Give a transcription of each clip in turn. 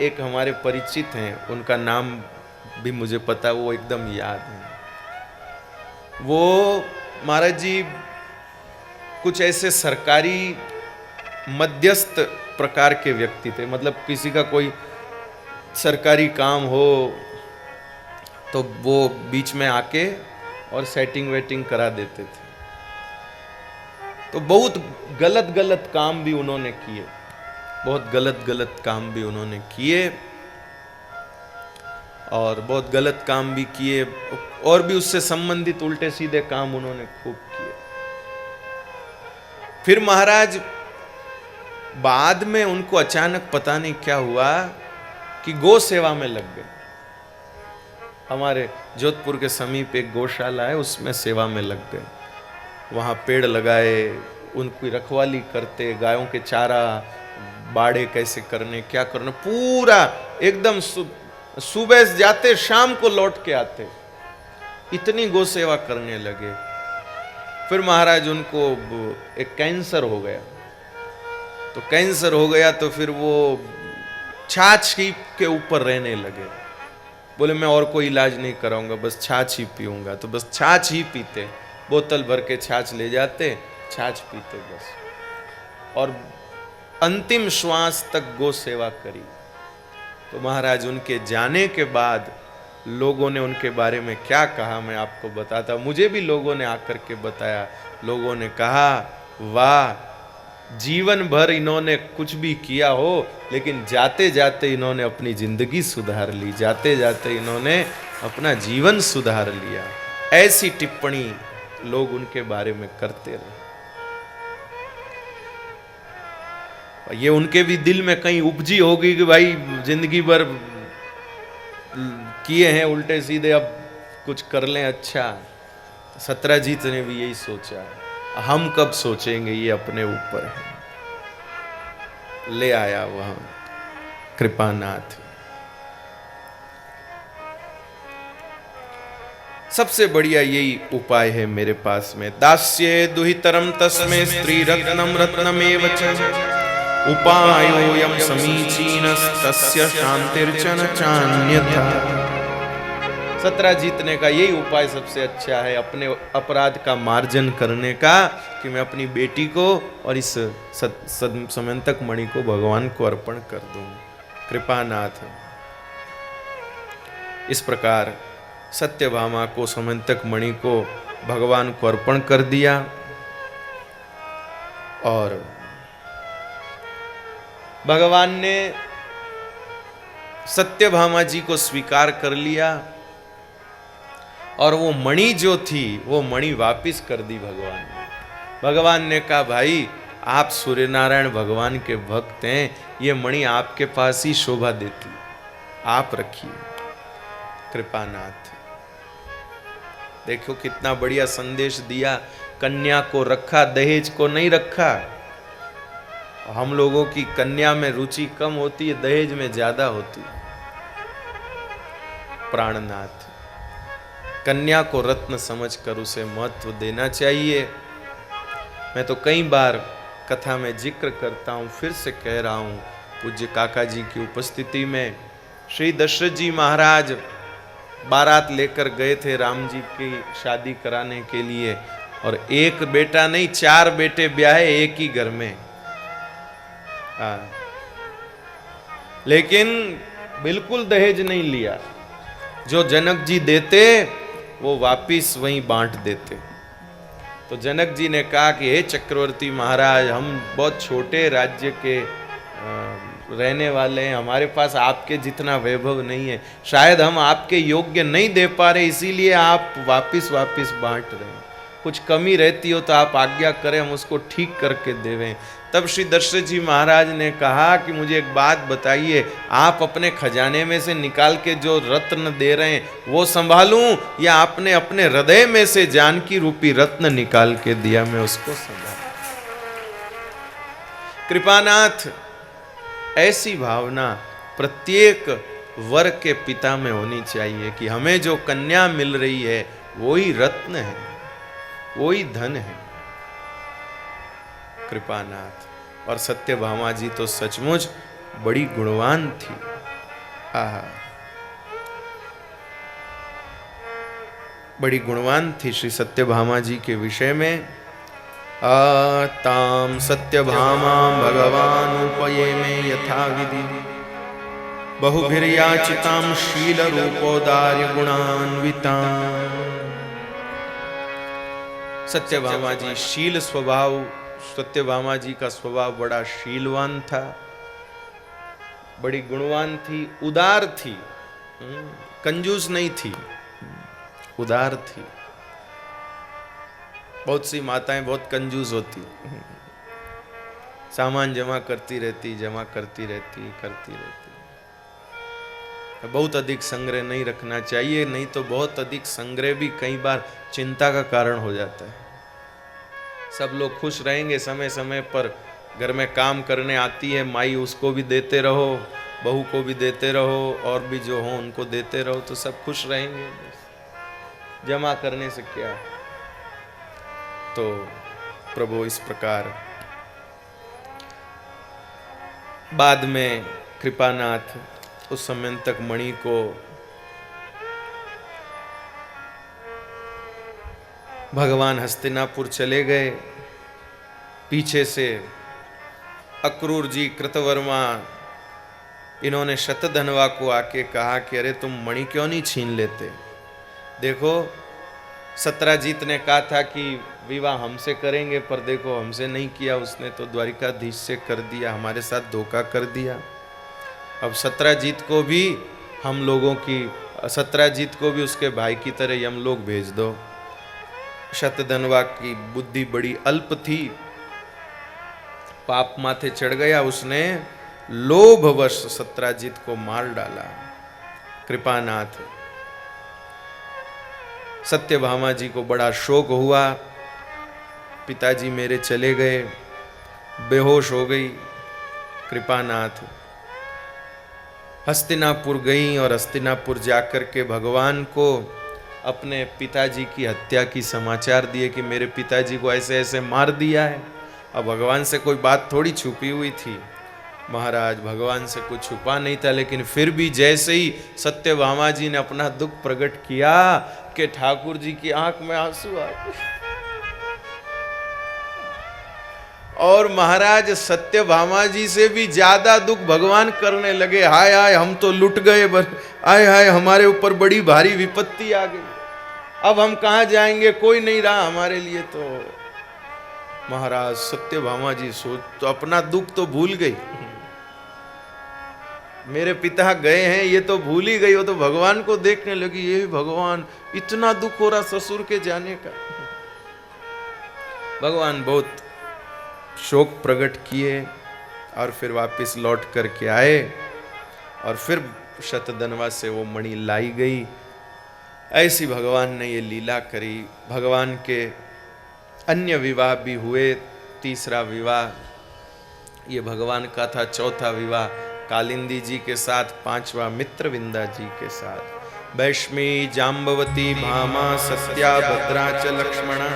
एक हमारे परिचित हैं, उनका नाम भी मुझे पता, वो एकदम याद है। वो महाराज जी कुछ ऐसे सरकारी मध्यस्थ प्रकार के व्यक्ति थे, मतलब किसी का कोई सरकारी काम हो तो वो बीच में आके और सेटिंग वेटिंग करा देते थे। तो बहुत गलत गलत काम भी उन्होंने किए, बहुत गलत गलत काम भी उन्होंने किए, और बहुत गलत काम भी किए, और भी उससे संबंधित उल्टे सीधे काम उन्होंने खूब किए। फिर महाराज बाद में उनको अचानक पता नहीं क्या हुआ कि गौ सेवा में लग गए। हमारे जोधपुर के समीप एक गौशाला है, उसमें सेवा में लग गए। वहाँ पेड़ लगाए, उनकी रखवाली करते, गायों के चारा बाड़े कैसे करने, क्या करना, पूरा एकदम सुबह जाते शाम को लौट के आते, इतनी गौ सेवा करने लगे। फिर महाराज उनको एक कैंसर हो गया, तो कैंसर हो गया तो फिर वो छाछ ही के ऊपर रहने लगे। बोले मैं और कोई इलाज नहीं कराऊंगा, बस छाछ ही पीऊंगा। तो बस छाछ ही पीते, बोतल भर के छाछ ले जाते, छाछ पीते बस, और अंतिम श्वास तक गौ सेवा करी। तो महाराज उनके जाने के बाद लोगों ने उनके बारे में क्या कहा मैं आपको बताता। मुझे भी लोगों ने आकर के बताया, लोगों ने कहा वाह, जीवन भर इन्होंने कुछ भी किया हो लेकिन जाते जाते इन्होंने अपनी जिंदगी सुधार ली, जाते जाते इन्होंने अपना जीवन सुधार लिया। ऐसी टिप्पणी लोग उनके बारे में करते रहे। ये उनके भी दिल में कहीं उपजी होगी कि भाई जिंदगी भर किए हैं उल्टे सीधे, अब कुछ कर लें अच्छा। सत्राजीत ने भी यही सोचा, हम कब सोचेंगे, ये अपने ऊपर है। ले आया वह कृपानाथ। सबसे बढ़िया यही उपाय है मेरे पास में। दास्ये दुहितरम तस्मै स्त्री रत्नम रत्नमेव च उपायोऽयं समीचीनस्तस्य शान्तिर्चन चान्यथा। सत्राजीत ने कहा यही उपाय सबसे अच्छा है अपने अपराध का मार्जन करने का, कि मैं अपनी बेटी को और इस समंतक मणि को भगवान को अर्पण कर दूं। कृपानाथ। इस प्रकार सत्यभामा को समंतक मणि को भगवान को अर्पण कर दिया, और भगवान ने सत्यभामा जी को स्वीकार कर लिया, और वो मणि जो थी वो मणि वापिस कर दी भगवान ने। भगवान ने कहा भाई आप सूर्य नारायण भगवान के भक्त हैं, ये मणि आपके पास ही शोभा देती, आप रखिए। कृपानाथ। देखो कितना बढ़िया संदेश दिया, कन्या को रखा, दहेज को नहीं रखा। हम लोगों की कन्या में रुचि कम होती है, दहेज में ज्यादा होती है। प्राणनाथ। कन्या को रत्न समझकर उसे महत्व देना चाहिए। मैं तो कई बार कथा में जिक्र करता हूं, फिर से कह रहा हूं, पूज्य काका जी की उपस्थिति में श्री दशरथ जी महाराज बारात लेकर गए थे राम जी की शादी कराने के लिए, और एक बेटा नहीं 4 बेटे ब्याहे एक ही घर में। लेकिन बिल्कुल दहेज नहीं लिया। जो जनक जी देते वो वापिस वहीं बांट देते। तो जनक जी ने कहा कि हे चक्रवर्ती महाराज, हम बहुत छोटे राज्य के रहने वाले हैं, हमारे पास आपके जितना वैभव नहीं है, शायद हम आपके योग्य नहीं दे पा रहे, इसीलिए आप वापिस बांट रहे हैं। कुछ कमी रहती हो तो आप आज्ञा करें, हम उसको ठीक करके देवें। तब श्री दशरथ जी महाराज ने कहा कि मुझे एक बात बताइए, आप अपने खजाने में से निकाल के जो रत्न दे रहे हैं वो संभालूं, या आपने अपने हृदय में से जानकी रूपी रत्न निकाल के दिया, मैं उसको संभालूं? कृपानाथ, ऐसी भावना प्रत्येक वर के पिता में होनी चाहिए कि हमें जो कन्या मिल रही है वो ही रत्न है, वो ही धन है। कृपानाथ। और सत्यभामा जी तो सचमुच बड़ी गुणवान थी। आहा, बड़ी गुणवान थी श्री सत्यभामा जी के विषय में। ताम सत्यभामा भगवान उपये में यथा विधि बहुभिर्याचितां शील रूपोदार्य गुणान्विता। सत्यभामा जी शील स्वभाव, सत्यभामा जी का स्वभाव बड़ा शीलवान था, बड़ी गुणवान थी, उदार थी, कंजूस नहीं थी, उदार थी। बहुत सी माताएं बहुत कंजूस होती, सामान जमा करती रहती, जमा करती रहती, करती रहती। बहुत अधिक संग्रह नहीं रखना चाहिए, नहीं तो बहुत अधिक संग्रह भी कई बार चिंता का कारण हो जाता है। सब लोग खुश रहेंगे, समय समय पर घर में काम करने आती है माई, उसको भी देते रहो, बहू को भी देते रहो, और भी जो हो उनको देते रहो, तो सब खुश रहेंगे। जमा करने से क्या। तो प्रभु इस प्रकार बाद में कृपानाथ उस समय तक मणि को भगवान हस्तिनापुर चले गए। पीछे से अक्रूर जी, कृतवर्मा, इन्होंने शतधनवा को आके कहा कि अरे तुम मणि क्यों नहीं छीन लेते। देखो सत्राजीत ने कहा था कि विवाह हमसे करेंगे, पर देखो हमसे नहीं किया उसने, तो द्वारिकाधीश से कर दिया, हमारे साथ धोखा कर दिया। अब सत्राजीत को भी हम लोगों की, सत्राजीत को भी उसके भाई की तरह यम लोग भेज दो। शतधनवा की बुद्धि बड़ी अल्प थी, पाप माथे चढ़ गया, उसने लोभवश सत्राजीत को मार डाला। कृपानाथ सत्यभामा जी को बड़ा शोक हुआ, पिताजी मेरे चले गए, बेहोश हो गई। कृपानाथ हस्तिनापुर गई और हस्तिनापुर जाकर के भगवान को अपने पिताजी की हत्या की समाचार दिए कि मेरे पिताजी को ऐसे ऐसे मार दिया है। अब भगवान से कोई बात थोड़ी छुपी हुई थी, महाराज भगवान से कुछ छुपा नहीं था, लेकिन फिर भी जैसे ही सत्यभामा जी ने अपना दुख प्रकट किया कि ठाकुर जी की आंख में आंसू आ गए। और महाराज सत्यभामा जी से भी ज्यादा दुख भगवान करने लगे। हाय हाय हम तो लुट गए, हाय हाय हमारे ऊपर बड़ी भारी विपत्ति आ गई, अब हम कहाँ जाएंगे, कोई नहीं रहा हमारे लिए। तो महाराज सत्यभामा जी सोच तो अपना दुख तो भूल गई, मेरे पिता गए हैं ये तो भूल ही गई। वो तो भगवान को देखने लगी, ये भगवान इतना दुख हो रहा ससुर के जाने का। भगवान बहुत शोक प्रकट किए और फिर वापस लौट करके आए और फिर शतधनवा से वो मणि लाई गई। ऐसी भगवान ने ये लीला करी। भगवान के अन्य विवाह भी हुए। तीसरा विवाह ये भगवान का था, चौथा विवाह कालिंदी जी के साथ, पांचवा मित्रविंदा जी के साथ। वैष्मी जाम्बवती भामा सत्या भद्रा च लक्ष्मणा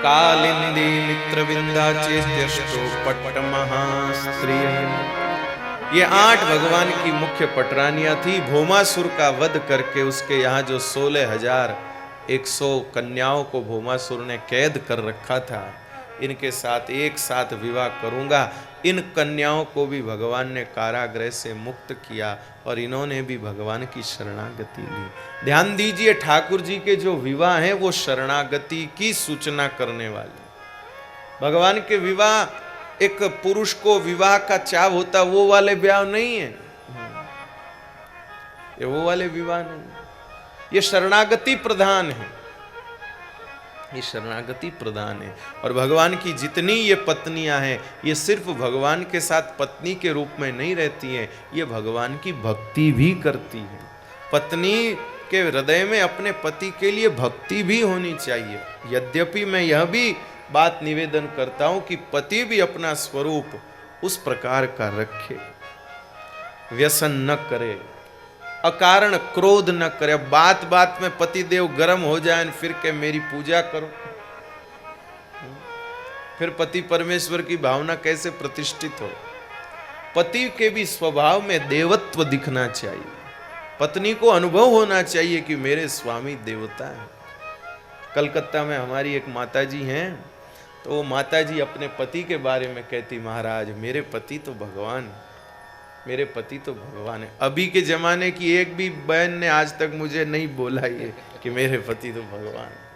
कालिंदी मित्रविंदा चेत्यष्टो पट्ट महास्त्री। ये 8 भगवान की मुख्य पटरानियां थी। भौमासुर का वध करके उसके यहाँ जो 16,100 कन्याओं को भौमासुर ने कैद कर रखा था, इनके साथ एक साथ विवाह करूंगा। इन कन्याओं को भी भगवान ने कारागृह से मुक्त किया और इन्होंने भी भगवान की शरणागति ली। ध्यान दीजिए, ठाकुर जी के जो विवाह हैं वो शरणागति की सूचना करने वाले। भगवान के विवाह एक पुरुष को विवाह का चाव होता, वो वाले विवाह नहीं है, ये वो वाले विवाह नहीं, ये शरणागति प्रधान है, ये शरणागति प्रधान है। और भगवान की जितनी ये पत्नियां हैं, ये सिर्फ भगवान के साथ पत्नी के रूप में नहीं रहती हैं, ये भगवान की भक्ति भी करती हैं। पत्नी के हृदय में अपने पति के लिए भक्ति भी होनी चाहिए। यद्यपि मैं यह भी बात निवेदन करता हूं कि पति भी अपना स्वरूप उस प्रकार का रखे, व्यसन न करे, अकारण क्रोध न करे। बात बात में पति देव गर्म हो जाए फिर के मेरी पूजा करो, फिर पति परमेश्वर की भावना कैसे प्रतिष्ठित हो। पति के भी स्वभाव में देवत्व दिखना चाहिए, पत्नी को अनुभव होना चाहिए कि मेरे स्वामी देवता हैं। कलकत्ता में हमारी एक माताजी हैं, तो वो माताजी अपने पति के बारे में कहती, महाराज मेरे पति तो भगवान है, मेरे पति तो भगवान है। अभी के जमाने की एक भी बहन ने आज तक मुझे नहीं बोला ये कि मेरे पति तो भगवान है।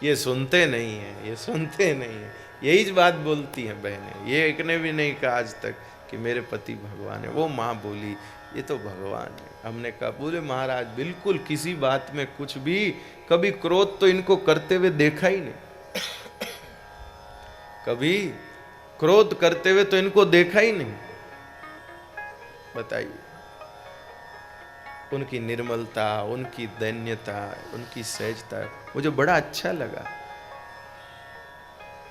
ये सुनते नहीं है, ये सुनते नहीं है, यही बात बोलती हैं बहनें। ये एक ने भी नहीं कहा आज तक कि मेरे पति भगवान है। वो माँ बोली ये तो भगवान है। हमने कहा, बोले महाराज बिल्कुल किसी बात में कुछ भी, कभी क्रोध तो इनको करते हुए देखा ही नहीं, कभी क्रोध करते हुए तो इनको देखा ही नहीं। बताइए, उनकी निर्मलता, उनकी दैन्यता, उनकी सहजता मुझे बड़ा अच्छा लगा।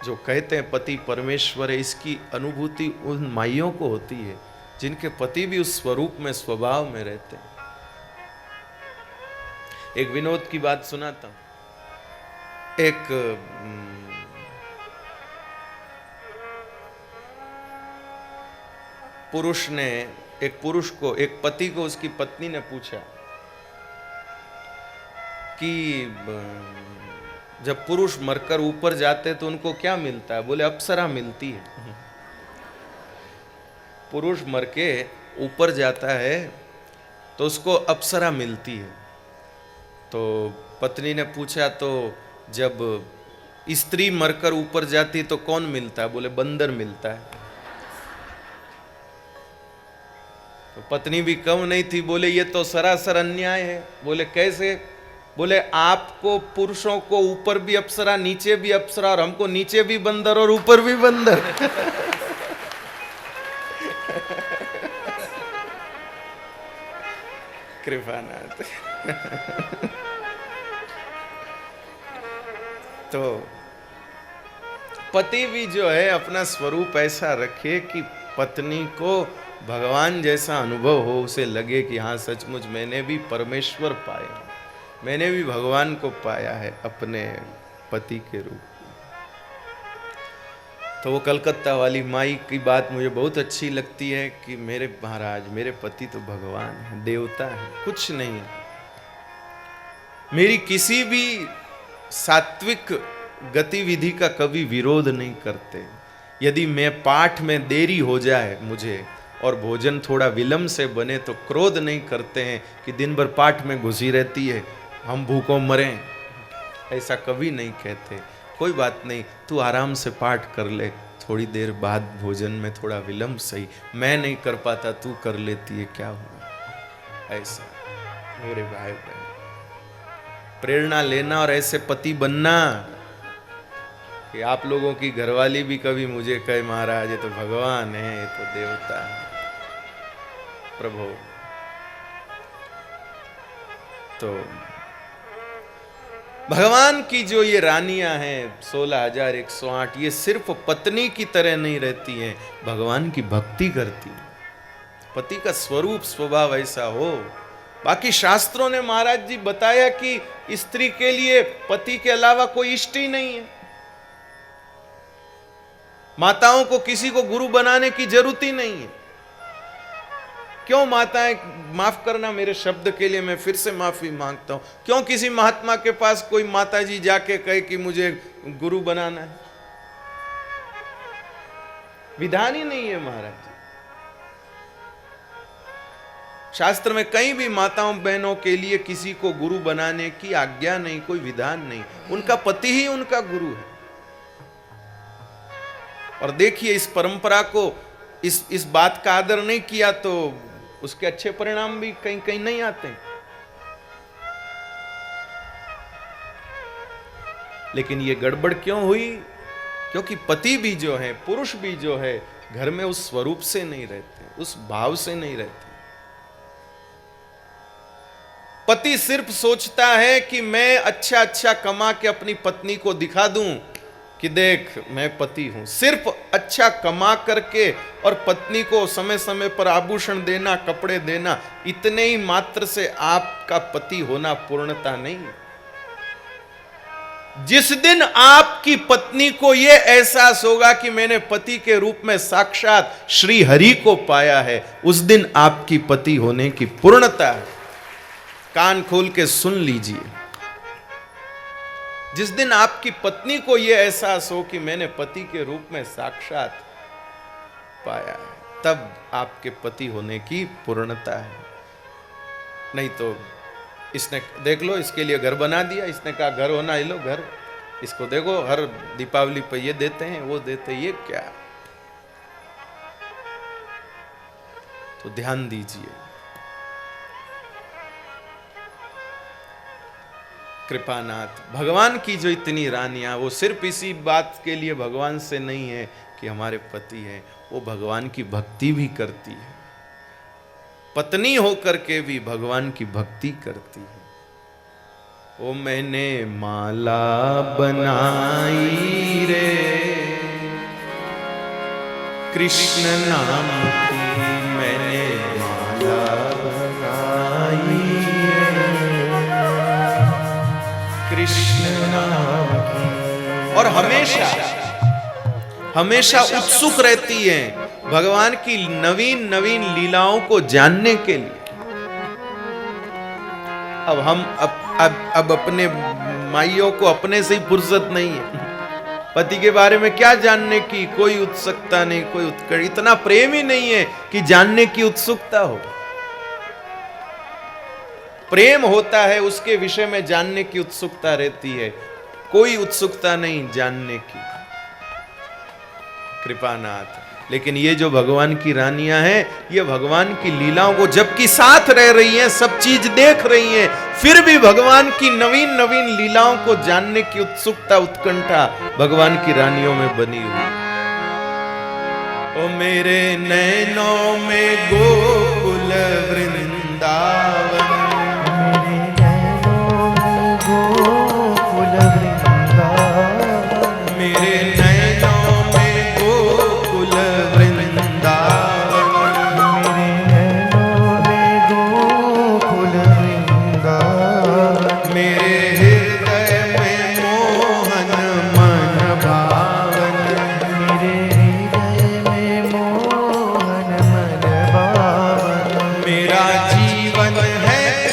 जो कहते हैं पति परमेश्वर है, इसकी अनुभूति उन माइयों को होती है जिनके पति भी उस स्वरूप में, स्वभाव में रहते हैं। एक विनोद की बात सुनाता हूं। एक पुरुष ने, एक पुरुष को, एक पति को उसकी पत्नी ने पूछा कि जब पुरुष मरकर ऊपर जाते तो उनको क्या मिलता है? बोले अप्सरा मिलती है। पुरुष मर के ऊपर जाता है तो उसको अप्सरा मिलती है। तो पत्नी ने पूछा, तो जब स्त्री मरकर ऊपर जाती तो कौन मिलता है? बोले बंदर मिलता है। तो पत्नी भी कम नहीं थी, बोले ये तो सरासर अन्याय है। बोले कैसे? बोले आपको पुरुषों को ऊपर भी अप्सरा, नीचे भी अप्सरा, और हमको नीचे भी बंदर और ऊपर भी बंदर। कृपानाथ। तो पति भी जो है अपना स्वरूप ऐसा रखे कि पत्नी को भगवान जैसा अनुभव हो, उसे लगे कि हाँ सचमुच मैंने भी परमेश्वर पाए, मैंने भी भगवान को पाया है अपने पति के रूप में। तो वो कलकत्ता वाली माई की बात मुझे बहुत अच्छी लगती है कि मेरे महाराज, मेरे पति तो भगवान है, देवता है, कुछ नहीं। मेरी किसी भी सात्विक गतिविधि का कभी विरोध नहीं करते। यदि मैं पाठ में देरी हो जाए मुझे और भोजन थोड़ा विलंब से बने तो क्रोध नहीं करते हैं कि दिन भर पाठ में घुसी रहती है, हम भूखों मरें, ऐसा कभी नहीं कहते। कोई बात नहीं, तू आराम से पाठ कर ले, थोड़ी देर बाद भोजन में थोड़ा विलंब सही, मैं नहीं कर पाता तू कर लेती है, क्या हुआ? ऐसा मेरे भाई बहन, प्रेरणा लेना और ऐसे पति बनना कि आप लोगों की घरवाली भी कभी मुझे कहे महाराज ये तो भगवान है, ये तो देवता है। प्रभु तो भगवान की जो ये रानियां हैं 16,108, ये सिर्फ पत्नी की तरह नहीं रहती हैं, भगवान की भक्ति करती हैं। पति का स्वरूप स्वभाव ऐसा हो। बाकी शास्त्रों ने महाराज जी बताया कि स्त्री के लिए पति के अलावा कोई इष्ट ही नहीं है। माताओं को किसी को गुरु बनाने की जरूरत ही नहीं है। क्यों माताएं, माफ करना मेरे शब्द के लिए, मैं फिर से माफी मांगता हूं, क्यों किसी महात्मा के पास कोई माता जी जाके कहे कि मुझे गुरु बनाना है? विधान ही नहीं है महाराज जी। शास्त्र में कहीं भी माताओं बहनों के लिए किसी को गुरु बनाने की आज्ञा नहीं, कोई विधान नहीं। उनका पति ही उनका गुरु है। और देखिए इस परंपरा को, इस बात का आदर नहीं किया तो उसके अच्छे परिणाम भी कहीं कहीं नहीं आते। लेकिन ये गड़बड़ क्यों हुई? क्योंकि पति भी जो है, पुरुष भी जो है, घर में उस स्वरूप से नहीं रहते, उस भाव से नहीं रहते। पति सिर्फ सोचता है कि मैं अच्छा अच्छा कमा के अपनी पत्नी को दिखा दूं कि देख मैं पति हूं। सिर्फ अच्छा कमा करके और पत्नी को समय समय पर आभूषण देना, कपड़े देना, इतने ही मात्र से आपका पति होना पूर्णता नहीं है। जिस दिन आपकी पत्नी को यह एहसास होगा कि मैंने पति के रूप में साक्षात श्री हरि को पाया है, उस दिन आपकी पति होने की पूर्णता है। कान खोल के सुन लीजिए। जिस दिन आपकी पत्नी को यह एहसास हो कि मैंने पति के रूप में साक्षात पाया है, तब आपके पति होने की पूर्णता है। नहीं तो इसने देख लो, इसके लिए घर बना दिया, इसने कहा घर होना, ये लो घर, इसको देखो हर दीपावली पे ये देते हैं वो देते हैं, ये क्या। तो ध्यान दीजिए। कृपानाथ भगवान की जो इतनी रानियां, वो सिर्फ इसी बात के लिए भगवान से नहीं है कि हमारे पति हैं, वो भगवान की भक्ति भी करती है, पत्नी होकर के भी भगवान की भक्ति करती है। ओ मैंने माला बनाई रे कृष्ण नाम की, मैंने माला बनाई रे कृष्ण नाम की। और हमेशा हमेशा उत्सुक रहती है भगवान की नवीन नवीन लीलाओं को जानने के लिए। अब हम अब अपने माइयों को अपने से ही फुर्सत नहीं है, पति के बारे में क्या जानने की कोई उत्सुकता नहीं, कोई उत्कर्ष, इतना प्रेम ही नहीं है कि जानने की उत्सुकता हो। प्रेम होता है उसके विषय में जानने की उत्सुकता रहती है, कोई उत्सुकता नहीं जानने की। कृपानाथ। लेकिन ये जो भगवान की रानियां हैं, ये भगवान की लीलाओं को जबकि साथ रह रही हैं, सब चीज देख रही हैं, फिर भी भगवान की नवीन नवीन लीलाओं को जानने की उत्सुकता, उत्कंठा भगवान की रानियों में बनी हुई। ओ मेरे नैनों में गोकुल वृंदावन, मेरा जीवन है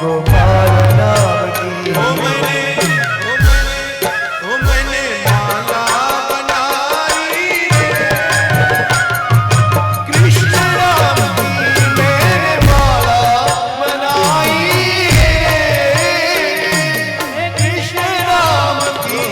गोपाल नाम की। मैंने माला बनाई कृष्ण नाम की मैंने माला बनाई, कृष्ण नाम की।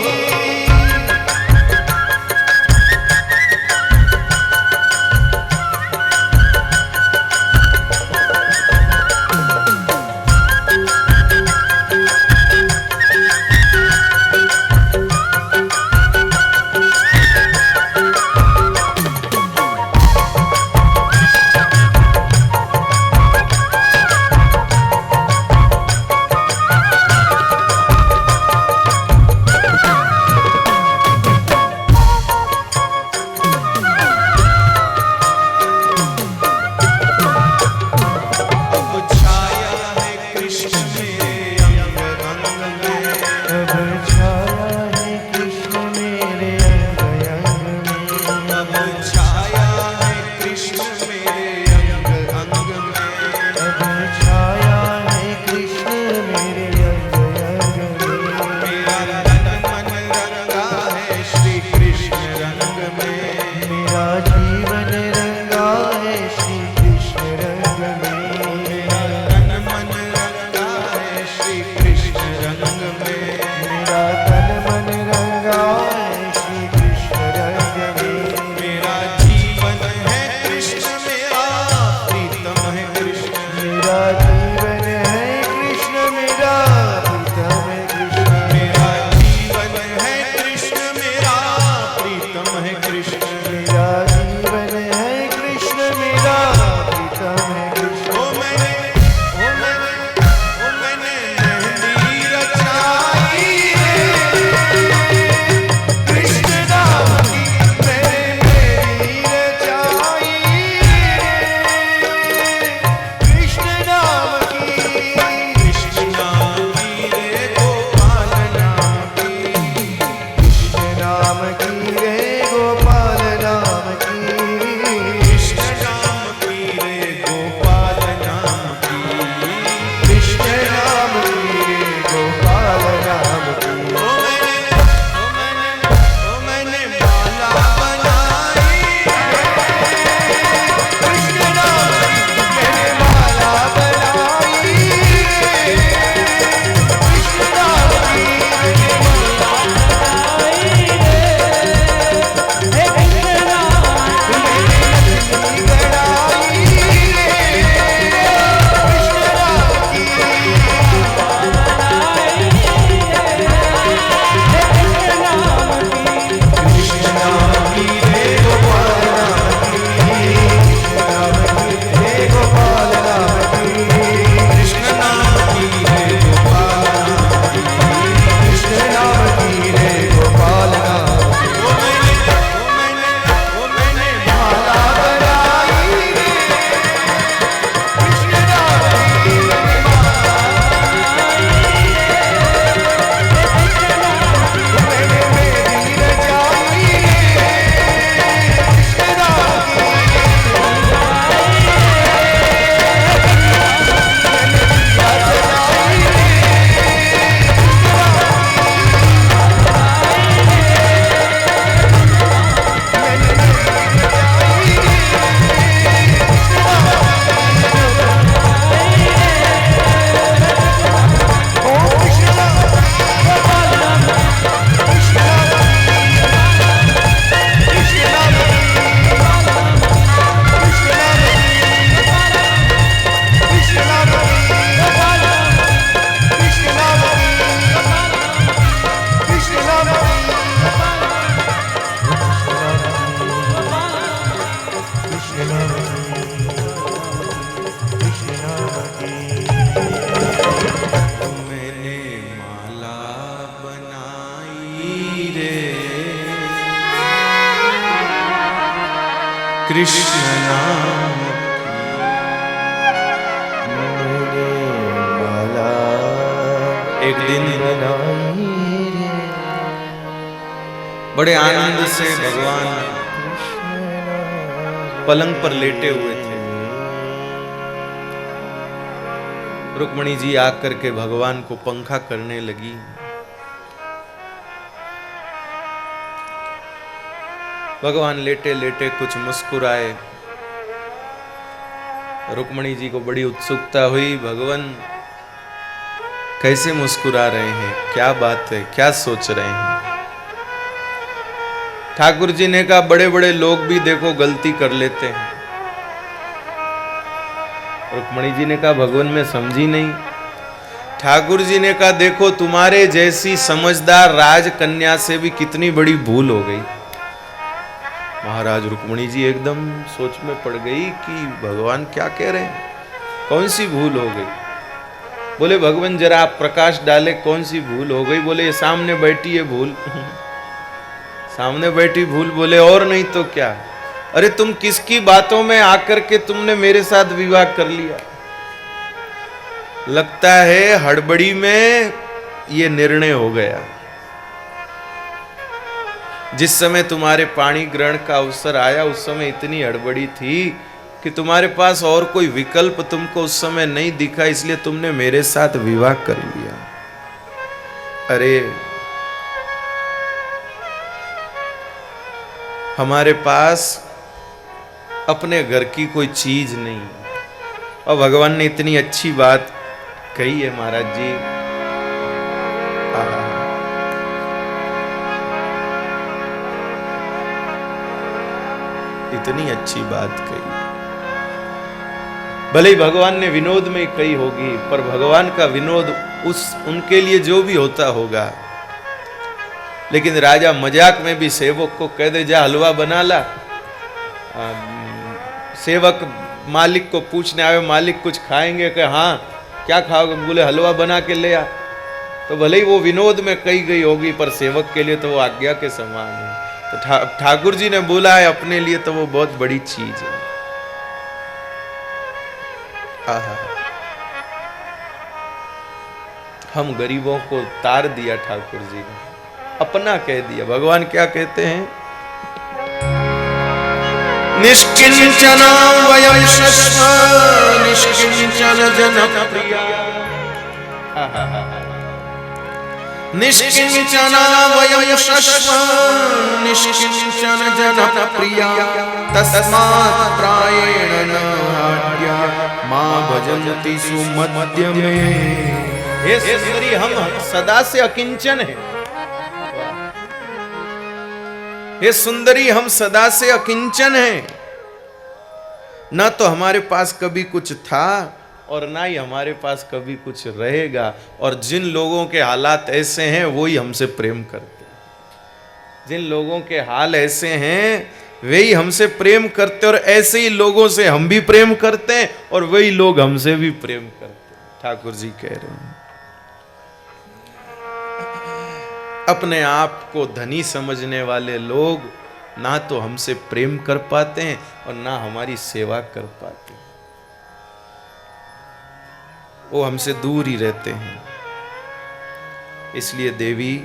कृष्ण नाम माला एक दिन बनाई बड़े आनंद से भगवान पलंग पर लेटे हुए थे। रुक्मणी जी आकर के भगवान को पंखा करने लगी। भगवान लेटे लेटे कुछ मुस्कुराए। रुक्मणी जी को बड़ी उत्सुकता हुई, भगवान कैसे मुस्कुरा रहे हैं, क्या बात है, क्या सोच रहे हैं। ठाकुर जी ने कहा बड़े बड़े लोग भी देखो गलती कर लेते हैं। रुक्मणी जी ने कहा भगवान मैं समझी नहीं। ठाकुर जी ने कहा देखो तुम्हारे जैसी समझदार राजकन्या से भी कितनी बड़ी भूल हो गई। महाराज रुक्मणी जी एकदम सोच में पड़ गई कि भगवान क्या कह रहे हैं, कौन सी भूल हो गई। बोले भगवान जरा आप प्रकाश डाले, कौन सी भूल हो गई। बोले सामने बैठी है भूल। सामने बैठी भूल। बोले और नहीं तो क्या। अरे तुम किसकी बातों में आकर के तुमने मेरे साथ विवाह कर लिया। लगता है हड़बड़ी में ये निर्णय हो गया। जिस समय तुम्हारे पाणी ग्रहण का अवसर आया उस समय इतनी हड़बड़ी थी कि तुम्हारे पास और कोई विकल्प तुमको उस समय नहीं दिखा, इसलिए तुमने मेरे साथ विवाह कर लिया। अरे हमारे पास अपने घर की कोई चीज नहीं और भगवान ने इतनी अच्छी बात कही है महाराज जी। इतनी अच्छी बात कही। भले ही भगवान ने विनोद में कही होगी, पर भगवान का विनोद उनके लिए जो भी होता होगा। लेकिन राजा मजाक में भी सेवक को कह दे जा हलवा बना ला। सेवक मालिक को पूछने आए, मालिक कुछ खाएंगे? कि हाँ क्या खाओगे? बोले हलवा बना के ले आ। तो भले ही वो विनोद में कही गई होगी, पर सेवक के लिए तो वो आज्ञा के समान है। तो ठाकुर जी ने बोला है अपने लिए तो वो बहुत बड़ी चीज है। आहा, हम गरीबों को तार दिया ठाकुर जी ने, अपना कह दिया। भगवान क्या कहते हैं? निष्किंचना वयं शश्व निष्किंचन जनप्रिया। निष्किंचना वयं शश्व निष्किंचन जनप्रिया तस्मात् प्रायेण न हाड्या मां भजन्ति सुमध्य में। हे सुंदरी हम सदा से अकिंचन हैं। हे सुंदरी हम सदा से अकिंचन हैं। ना तो हमारे पास कभी कुछ था और ना ही हमारे पास कभी कुछ रहेगा। और जिन लोगों के हालात ऐसे हैं वही हमसे प्रेम करते हैं। जिन लोगों के हाल ऐसे हैं वही हमसे प्रेम करते, और ऐसे ही लोगों से हम भी प्रेम करते हैं और वही लोग हमसे भी प्रेम करते हैं। ठाकुर जी कह रहे हैं अपने आप को धनी समझने वाले लोग ना तो हमसे प्रेम कर पाते हैं और ना हमारी सेवा कर पाते हैं। वो हमसे दूर ही रहते हैं। इसलिए देवी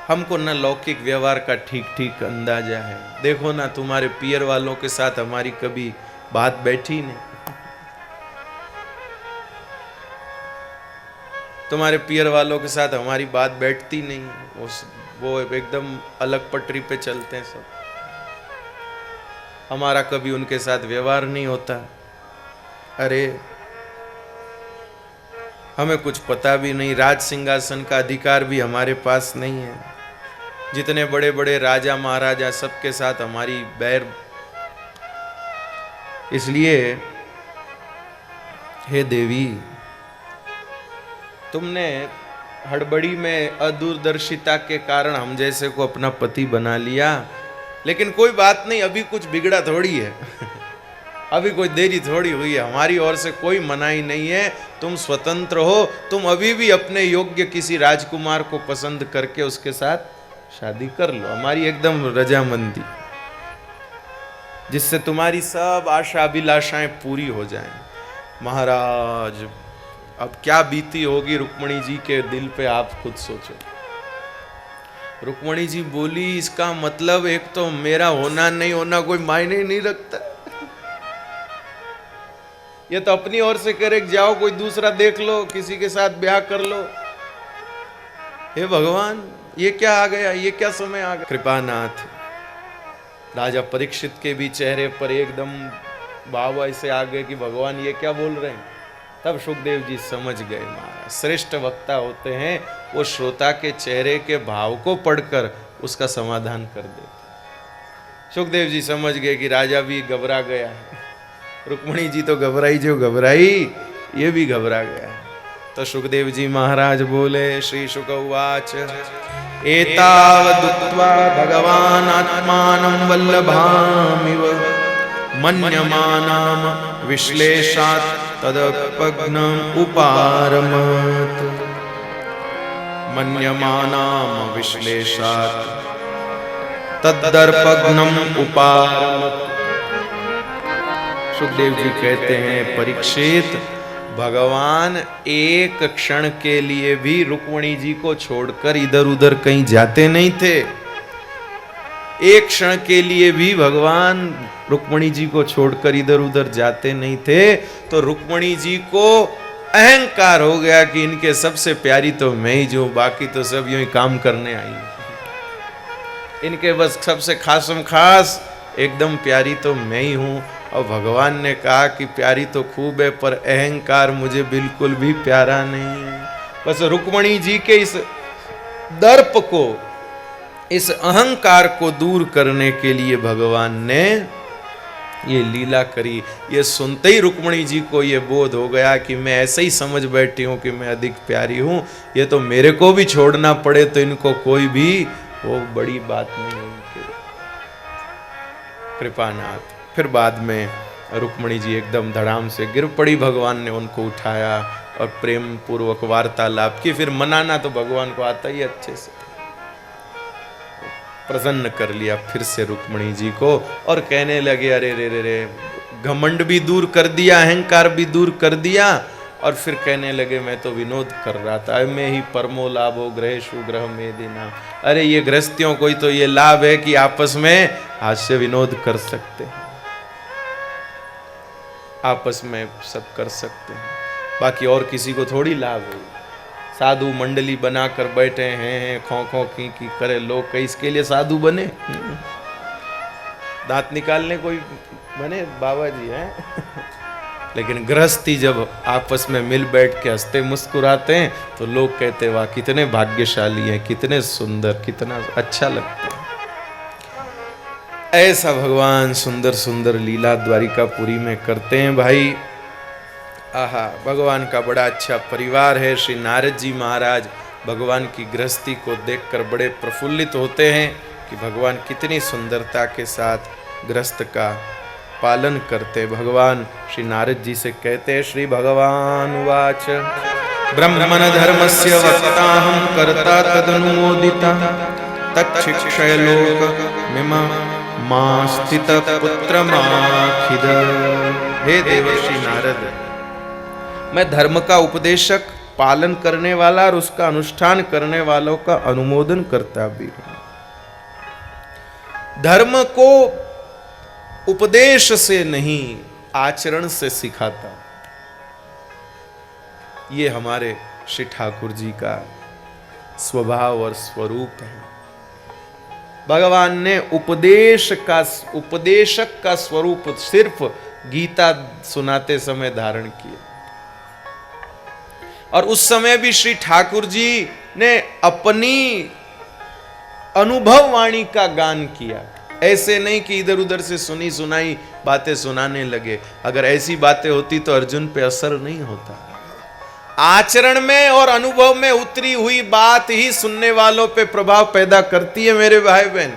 हमको न लौकिक व्यवहार का ठीक ठीक अंदाजा है। देखो ना तुम्हारे पियर वालों के साथ हमारी कभी बात बैठी नहीं। तुम्हारे पियर वालों के साथ हमारी बात बैठती नहीं। वो एकदम अलग पटरी पे चलते हैं सब। हमारा कभी उनके साथ व्यवहार नहीं होता। अरे हमें कुछ पता भी नहीं, राज सिंहासन का अधिकार भी हमारे पास नहीं है। जितने बड़े बड़े राजा महाराजा सबके साथ हमारी बैर। इसलिए हे देवी तुमने हड़बड़ी में अदूरदर्शिता के कारण हम जैसे को अपना पति बना लिया। लेकिन कोई बात नहीं, अभी कुछ बिगड़ा थोड़ी है। अभी कोई देरी थोड़ी हुई है। हमारी ओर से कोई मनाही नहीं है। तुम स्वतंत्र हो। तुम अभी भी अपने योग्य किसी राजकुमार को पसंद करके उसके साथ शादी कर लो। हमारी एकदम रजामंदी, जिससे तुम्हारी सब आशा अभिलाषाएं पूरी हो जाएं। महाराज अब क्या बीती होगी रुक्मणी जी के दिल पे, आप खुद सोचो। रुक्मणी जी बोली इसका मतलब एक तो मेरा होना नहीं होना कोई मायने नहीं रखता। ये तो अपनी ओर से करे कि जाओ कोई दूसरा देख लो, किसी के साथ ब्याह कर लो। हे भगवान, ये क्या आ गया, ये क्या समय आ गया। कृपानाथ, राजा परीक्षित के भी चेहरे पर एकदम भाव ऐसे आ गए कि भगवान ये क्या बोल रहे हैं। तब सुखदेव जी समझ गए। महाराज श्रेष्ठ वक्ता होते हैं, वो श्रोता के चेहरे के भाव को पढ़कर उसका समाधान कर देते। सुखदेव जी समझ गए कि राजा भी घबरा गया है। रुक्मणी जी तो घबराई, जो घबराई ये भी घबरा गया। तो सुखदेव जी महाराज बोले, श्री शुक उवाच एतावदुक्त्वा भगवान् आत्मानं वल्लभामिव मन्यमानाम विश्लेषात् तदपग्नम् उपारमत्। मन्यमानाम विश्लेषात् तदर्पग्नम् उपारमत्। सुखदेव जी कहते हैं, परीक्षित, भगवान एक क्षण के लिए भी रुक्मणी जी को छोड़कर इधर उधर कहीं जाते नहीं थे। एक क्षण के लिए भी भगवान रुक्मणी जी को छोड़कर इधर उधर जाते नहीं थे। तो रुक्मणी जी को अहंकार हो गया कि इनके सबसे प्यारी तो मैं ही जो, बाकी तो सब यूं ही काम करने आई। इनके बस सबसे खासम खास एकदम प्यारी तो मैं ही हूं। और भगवान ने कहा कि प्यारी तो खूब है, पर अहंकार मुझे बिल्कुल भी प्यारा नहीं है। बस रुक्मणी जी के इस दर्प को, इस अहंकार को दूर करने के लिए भगवान ने ये लीला करी। ये सुनते ही रुक्मणी जी को ये बोध हो गया कि मैं ऐसे ही समझ बैठी हूं कि मैं अधिक प्यारी हूं, ये तो मेरे को भी छोड़ना पड़े तो इनको कोई भी वो बड़ी बात नहीं है। कृपानाथ। फिर बाद में रुक्मणी जी एकदम धड़ाम से गिर पड़ी, भगवान ने उनको उठाया और प्रेम पूर्वक वार्तालाप की। फिर मनाना तो भगवान को आता ही अच्छे से, प्रसन्न कर लिया फिर से रुक्मणी जी को। और कहने लगे, अरे रे रे रे, घमंड भी दूर कर दिया, अहंकार भी दूर कर दिया। और फिर कहने लगे, मैं तो विनोद कर रहा था, मैं ही परमो लाभो ग्रहेषु ग्रह में देना। अरे ये गृहस्थियों को ही तो ये लाभ है कि आपस में हास्य विनोद कर सकते हैं, आपस में सब कर सकते हैं, बाकी और किसी को थोड़ी लाभ है। साधु मंडली बनाकर बैठे हैं, खो खो की करे लोग, कई इसके लिए साधु बने, दांत निकालने कोई बने बाबा जी हैं। लेकिन गृहस्थी जब आपस में मिल बैठ के हंसते मुस्कुराते हैं तो लोग कहते, वाह कितने भाग्यशाली हैं, कितने सुंदर, कितना अच्छा लगता है। ऐसा भगवान सुंदर सुंदर लीला द्वारिकापुरी में करते हैं भाई। आहा, भगवान का बड़ा अच्छा परिवार है। श्री नारद जी महाराज भगवान की गृहस्थी को देखकर बड़े प्रफुल्लित होते हैं कि भगवान कितनी सुंदरता के साथ गृहस्थ का पालन करते। भगवान श्री नारद जी से कहते हैं, श्री भगवान उवाच ब्रह्मण धर्मस्य वक्ताहं कर्ता तदनुमोदिता तच्छिक्षय लोक मिमा मास्थित पुत्र माखिद। हे देवर्षि नारद, मैं धर्म का उपदेशक, पालन करने वाला और उसका अनुष्ठान करने वालों का अनुमोदन करता भी हूं। धर्म को उपदेश से नहीं, आचरण से सिखाता। ये हमारे श्री ठाकुर जी का स्वभाव और स्वरूप है। भगवान ने उपदेशक का स्वरूप सिर्फ गीता सुनाते समय धारण किया। और उस समय भी श्री ठाकुर जी ने अपनी अनुभव वाणी का गान किया। ऐसे नहीं कि इधर उधर से सुनी सुनाई बातें सुनाने लगे। अगर ऐसी बातें होती तो अर्जुन पे असर नहीं होता। आचरण में और अनुभव में उतरी हुई बात ही सुनने वालों पे प्रभाव पैदा करती है मेरे भाई बहन।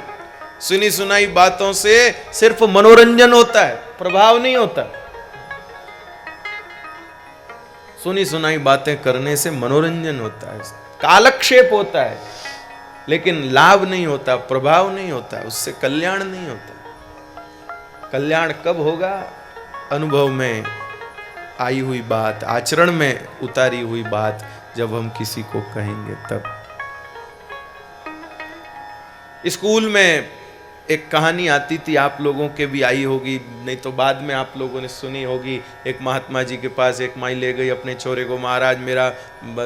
सुनी सुनाई बातों से सिर्फ मनोरंजन होता है, प्रभाव नहीं होता। सुनी सुनाई बातें करने से मनोरंजन होता है, कालक्षेप होता है, लेकिन लाभ नहीं होता, प्रभाव नहीं होता, उससे कल्याण नहीं होता। कल्याण कब होगा? अनुभव में आई हुई बात, आचरण में उतारी हुई बात जब हम किसी को कहेंगे तब। स्कूल में एक कहानी आती थी, आप लोगों के भी आई होगी, नहीं तो बाद में आप लोगों ने सुनी होगी। एक महात्मा जी के पास एक माई ले गई अपने छोरे को, महाराज मेरा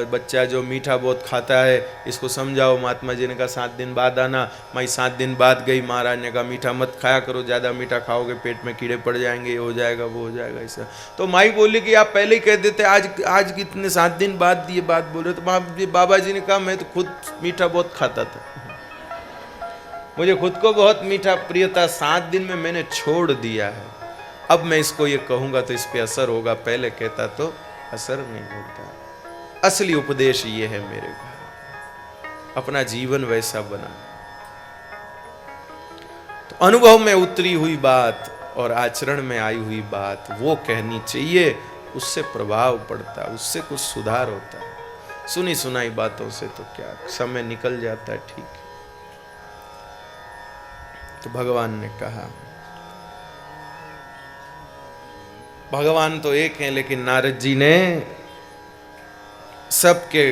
बच्चा जो मीठा बहुत खाता है इसको समझाओ। महात्मा जी ने कहा 7 दिन बाद आना। माई 7 दिन बाद गई, महाराज ने कहा मीठा मत खाया करो, ज़्यादा मीठा खाओगे पेट में कीड़े पड़ जाएंगे, ये हो जाएगा वो हो जाएगा ऐसा। तो माई बोली कि आप पहले ही कह देते, आज कितने 7 दिन बाद ये बात बोल रहे। तो बाबा जी ने कहा मैं तो खुद मीठा बहुत खाता था, मुझे खुद को बहुत मीठा प्रिय था, 7 दिन में मैंने छोड़ दिया है, अब मैं इसको ये कहूँगा तो इस पे असर होगा, पहले कहता तो असर नहीं होता। असली उपदेश ये है मेरे भाई, अपना जीवन वैसा बना। तो अनुभव में उतरी हुई बात और आचरण में आई हुई बात वो कहनी चाहिए, उससे प्रभाव पड़ता है, उससे कुछ सुधार होता है। सुनी सुनाई बातों से तो क्या समय निकल जाता है, ठीक है। तो भगवान ने कहा, भगवान तो एक हैं, लेकिन नारद जी ने सबके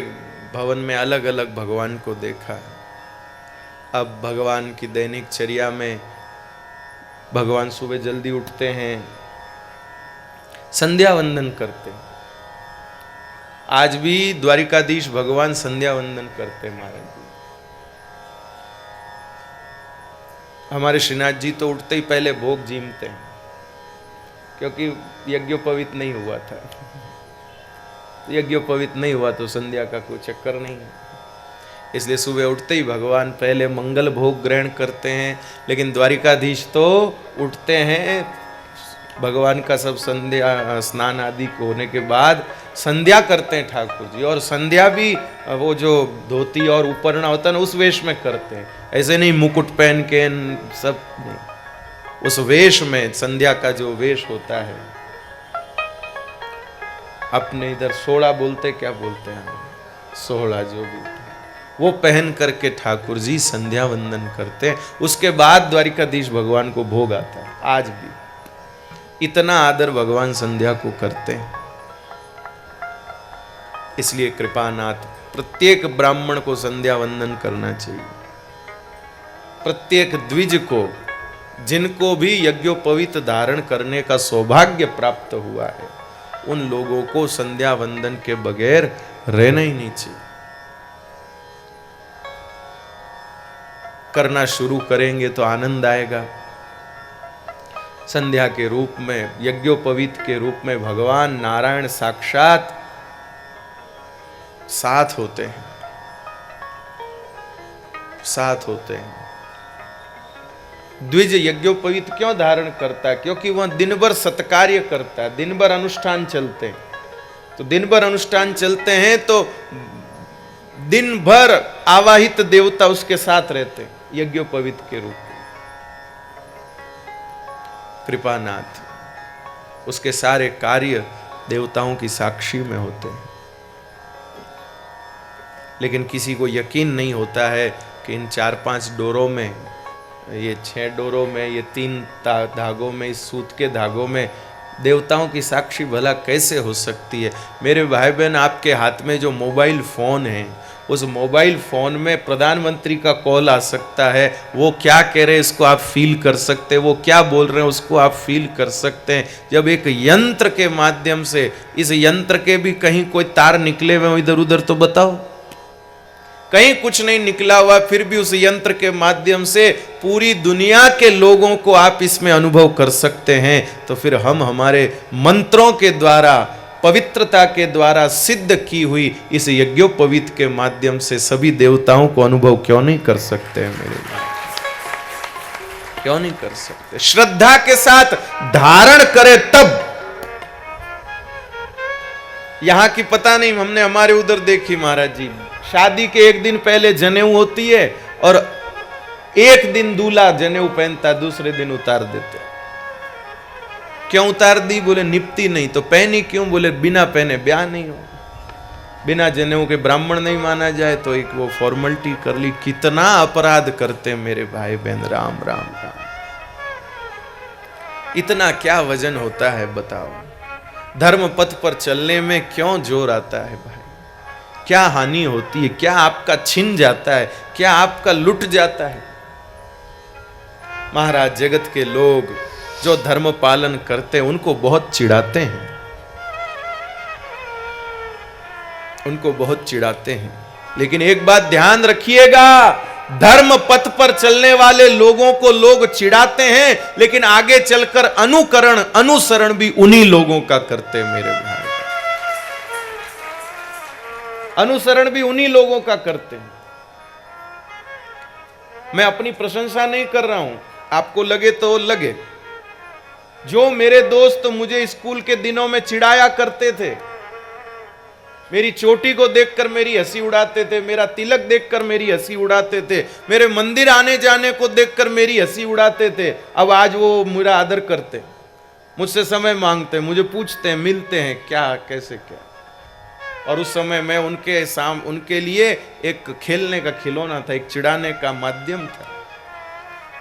भवन में अलग अलग भगवान को देखा। अब भगवान की दैनिक चर्या में भगवान सुबह जल्दी उठते हैं, संध्या वंदन करते हैं। आज भी द्वारिकाधीश भगवान संध्या वंदन करते हैं महाराज जी। हमारे श्रीनाथ जी तो उठते ही पहले भोग जीमते हैं, क्योंकि यज्ञोपवीत नहीं हुआ था। यज्ञोपवीत नहीं हुआ तो संध्या का कोई चक्कर नहीं है, इसलिए सुबह उठते ही भगवान पहले मंगल भोग ग्रहण करते हैं। लेकिन द्वारिकाधीश तो उठते हैं, भगवान का सब संध्या स्नान आदि होने के बाद संध्या करते हैं ठाकुर जी, और संध्या भी वो जो धोती और उपरना होता है ना उस वेश में करते हैं, ऐसे नहीं मुकुट पहन के सब नहीं, उस वेश में संध्या का जो वेश होता है। अपने इधर सोड़ा बोलते, क्या बोलते हैं, सोहला जो भी, वो पहन करके ठाकुर जी संध्या वंदन करते हैं। उसके बाद द्वारिकाधीश भगवान को भोग आता है। आज भी इतना आदर भगवान संध्या को करते हैं। इसलिए कृपानाथ प्रत्येक ब्राह्मण को संध्या वंदन करना चाहिए। प्रत्येक द्विज को, जिनको भी यज्ञोपवीत धारण करने का सौभाग्य प्राप्त हुआ है, उन लोगों को संध्या वंदन के बगैर रहना ही नहीं चाहिए। करना शुरू करेंगे तो आनंद आएगा। संध्या के रूप में, यज्ञोपवीत के रूप में भगवान नारायण साक्षात साथ होते हैं, साथ होते हैं। द्विज यज्ञोपवीत क्यों धारण करता है? क्योंकि वह दिन भर सत्कार्य करता है, दिन भर अनुष्ठान चलते हैं। तो दिन भर अनुष्ठान चलते हैं तो दिन भर आवाहित देवता उसके साथ रहते हैं यज्ञोपवीत के रूप में। कृपानाथ, उसके सारे कार्य देवताओं की साक्षी में होते हैं। लेकिन किसी को यकीन नहीं होता है कि इन 4-5 डोरों में, ये 6 डोरों में, ये 3 धागों में, इस सूत के धागों में देवताओं की साक्षी भला कैसे हो सकती है। मेरे भाई बहन, आपके हाथ में जो मोबाइल फोन है, उस मोबाइल फोन में प्रधानमंत्री का कॉल आ सकता है। वो क्या कह रहे हैं इसको आप फील कर सकते हैं, वो क्या बोल रहे हैं उसको आप फील कर सकते हैं। जब एक यंत्र के माध्यम से, इस यंत्र के भी कहीं कोई तार निकले हुए इधर उधर तो बताओ, कहीं कुछ नहीं निकला हुआ, फिर भी उस यंत्र के माध्यम से पूरी दुनिया के लोगों को आप इसमें अनुभव कर सकते हैं। तो फिर हम हमारे मंत्रों के द्वारा, पवित्रता के द्वारा सिद्ध की हुई इस यज्ञोपवीत के माध्यम से सभी देवताओं को अनुभव क्यों नहीं कर सकते हैं मेरे भाई? क्यों नहीं कर सकते? श्रद्धा के साथ धारण करें तब। यहां की पता नहीं, हमने हमारे उधर देखी महाराज जी, शादी के 1 दिन पहले जनेऊ होती है और 1 दिन दूल्हा जनेऊ पहनता है, दूसरे दिन उतार देते। क्यों उतार दी? बोले निपती नहीं। तो पहनी क्यों? बोले बिना पहने ब्याह नहीं हो, बिना जनेऊ के ब्राह्मण नहीं माना जाए, तो एक वो फॉर्मेलिटी कर ली। कितना अपराध करते हैं मेरे भाई बहन, राम राम राम। इतना क्या वजन होता है बताओ? धर्म पथ पर चलने में क्यों जोर आता है भाई? क्या हानि होती है? क्या आपका छिन जाता है? क्या आपका लुट जाता है? महाराज जगत के लोग जो धर्म पालन करते हैं उनको बहुत चिढ़ाते हैं, उनको बहुत चिढ़ाते हैं। लेकिन एक बात ध्यान रखिएगा, धर्म पथ पर चलने वाले लोगों को लोग चिढ़ाते हैं, लेकिन आगे चलकर अनुकरण अनुसरण भी उन्हीं लोगों का करते हैं मेरे भाई, अनुसरण भी उन्हीं लोगों का करते हैं। मैं अपनी प्रशंसा नहीं कर रहा हूं, आपको लगे तो लगे। जो मेरे दोस्त मुझे स्कूल के दिनों में चिढ़ाया करते थे, मेरी चोटी को देखकर मेरी हंसी उड़ाते थे, मेरा तिलक देखकर मेरी हंसी उड़ाते थे, मेरे मंदिर आने जाने को देखकर मेरी हंसी उड़ाते थे, अब आज वो मेरा आदर करते, मुझसे समय मांगते, मुझे पूछते हैं, मिलते हैं, क्या कैसे क्या। और उस समय मैं उनके लिए एक खेलने का खिलौना था, एक चिढ़ाने का माध्यम था।